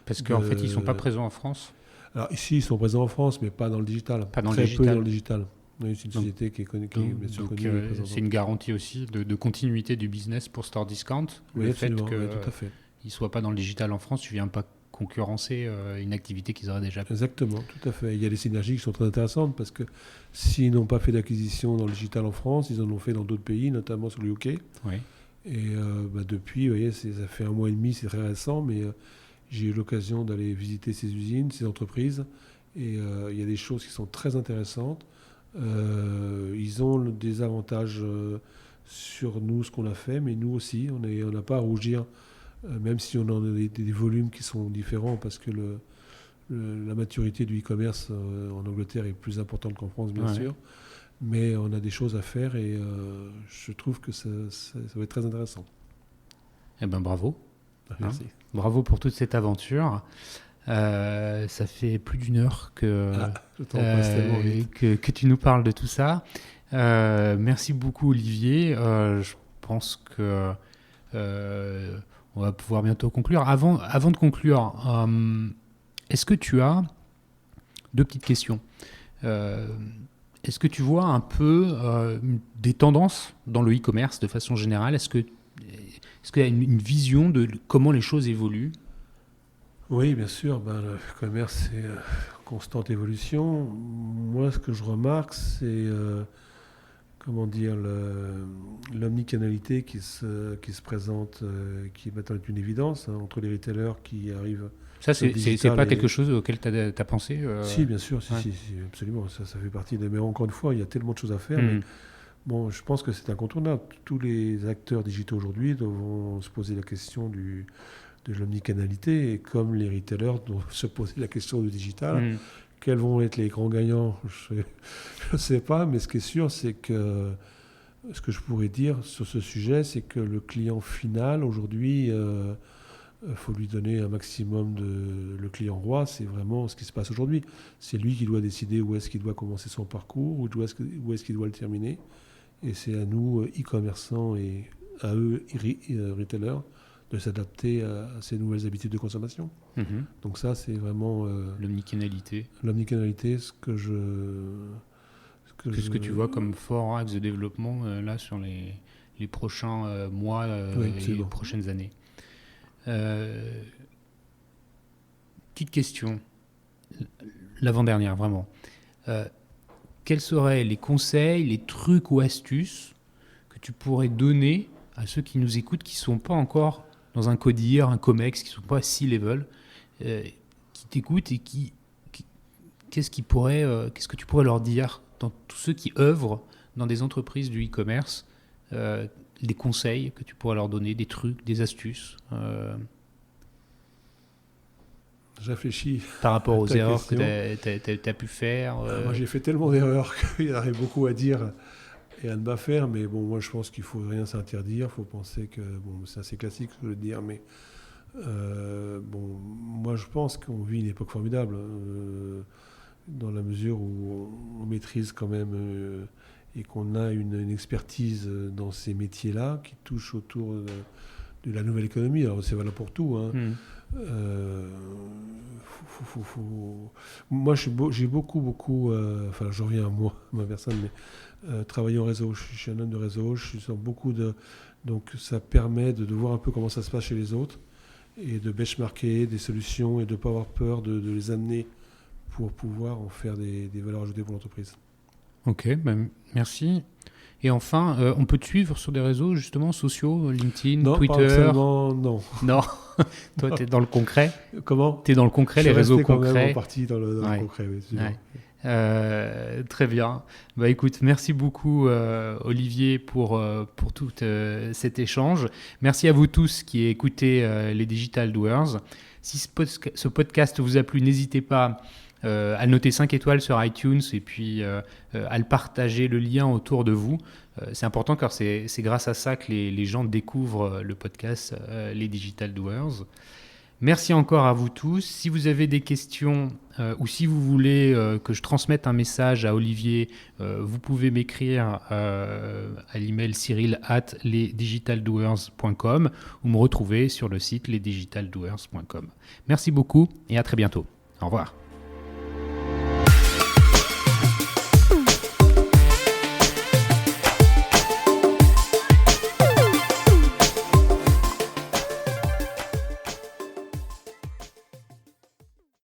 Parce qu'en fait, ils ne sont pas présents en France. Alors ici, ils sont présents en France, mais pas dans le digital. Pas dans Très le digital. peu dans le digital. Oui, c'est une société qui est connue. C'est une garantie aussi de continuité du business pour Store Discount. Oui, le absolument, fait qu'ils ne soient pas dans le digital en France, tu ne viens pas concurrencer une activité qu'ils auraient déjà. Exactement, tout à fait. Il y a des synergies qui sont très intéressantes parce que s'ils n'ont pas fait d'acquisition dans le digital en France, ils en ont fait dans d'autres pays, notamment sur le UK. Oui. Et depuis, vous voyez, ça fait 1 mois et demi, c'est très récent, mais j'ai eu l'occasion d'aller visiter ces usines, ces entreprises. Et il y a des choses qui sont très intéressantes. Ils ont des avantages sur nous, ce qu'on a fait, mais nous aussi, on n'a pas à rougir, même si on a des volumes qui sont différents, parce que la maturité du e-commerce en Angleterre est plus importante qu'en France, bien sûr. Mais on a des choses à faire et je trouve que ça va être très intéressant. Eh bien, bravo. Merci. Bravo pour toute cette aventure. Ça fait plus d'1 heure que tu nous parles de tout ça. Merci beaucoup, Olivier. Je pense que on va pouvoir bientôt conclure. Avant de conclure, est-ce que tu as 2 petites questions? Est-ce que tu vois un peu des tendances dans le e-commerce de façon générale? Est-ce qu'il y a une vision de comment les choses évoluent? Oui, bien sûr. Le commerce, c'est constante évolution. Moi, ce que je remarque, c'est l'omnicanalité qui se présente, qui maintenant est une évidence entre les retailers qui arrivent. Ça, c'est pas quelque chose auquel tu as pensé Si, bien sûr, si, absolument. Ça fait partie mais encore une fois, il y a tellement de choses à faire. Mais je pense que c'est incontournable. Tous les acteurs digitaux aujourd'hui devront se poser la question de l'omnicanalité, et comme les retailers doivent se poser la question du digital. Quels vont être les grands gagnants? Je ne sais pas, mais ce qui est sûr, c'est que ce que je pourrais dire sur ce sujet, c'est que le client final, aujourd'hui, faut lui donner un maximum le client roi, c'est vraiment ce qui se passe aujourd'hui. C'est lui qui doit décider où est-ce qu'il doit commencer son parcours, où est-ce qu'il doit le terminer. Et c'est à nous, e-commerçants, et à eux, retailers, de s'adapter à ces nouvelles habitudes de consommation. Donc ça, c'est vraiment... l'omnicanalité. L'omnicanalité, Qu'est-ce que tu vois comme fort axe de développement là sur les prochains mois et les prochaines années? Petite question, l'avant-dernière vraiment. Quels seraient les conseils, les trucs ou astuces que tu pourrais donner à ceux qui nous écoutent, qui ne sont pas encore dans un codir, un COMEX, qui ne sont pas à C-level, qui t'écoutent et qu'est-ce que tu pourrais leur dire dans tous ceux qui œuvrent dans des entreprises du e-commerce, des conseils que tu pourrais leur donner, des trucs, des astuces Je réfléchis. Par rapport aux erreurs que tu as pu faire. Moi, j'ai fait tellement d'erreurs qu'il y aurait beaucoup à dire et à ne pas faire, mais moi je pense qu'il ne faut rien s'interdire. Il faut penser que, c'est assez classique de le dire, mais moi je pense qu'on vit une époque formidable. dans la mesure où on maîtrise quand même et qu'on a une expertise dans ces métiers-là qui touchent autour de la nouvelle économie. Alors c'est valable pour tout. Hein. Moi, j'ai beaucoup, enfin, je reviens à moi, ma personne, mais travailler en réseau. Je suis un homme de réseau, je suis sur beaucoup de. Donc, ça permet de voir un peu comment ça se passe chez les autres et de benchmarker des solutions et de ne pas avoir peur de les amener pour pouvoir en faire des valeurs ajoutées pour l'entreprise. Ok, ben merci. Et enfin, on peut te suivre sur des réseaux justement sociaux, LinkedIn, non, Twitter? Non. Non. Toi, tu es dans le concret. Comment? Tu es dans le concret, les réseaux concrets. Je suis resté quand même en partie dans le concret, oui. Très bien. Bah, écoute, merci beaucoup Olivier pour tout cet échange. Merci à vous tous qui écoutez les Digital Doers. Si ce podcast vous a plu, n'hésitez pas à le noter 5 étoiles sur iTunes et puis à le partager, le lien autour de vous. C'est important car c'est grâce à ça que les gens découvrent le podcast les Digital Doers. Merci encore à vous tous. Si vous avez des questions ou si vous voulez que je transmette un message à Olivier, vous pouvez m'écrire à l'email cyril@lesdigitaldoers.com ou me retrouver sur le site lesdigitaldoers.com. Merci beaucoup et à très bientôt. Au revoir.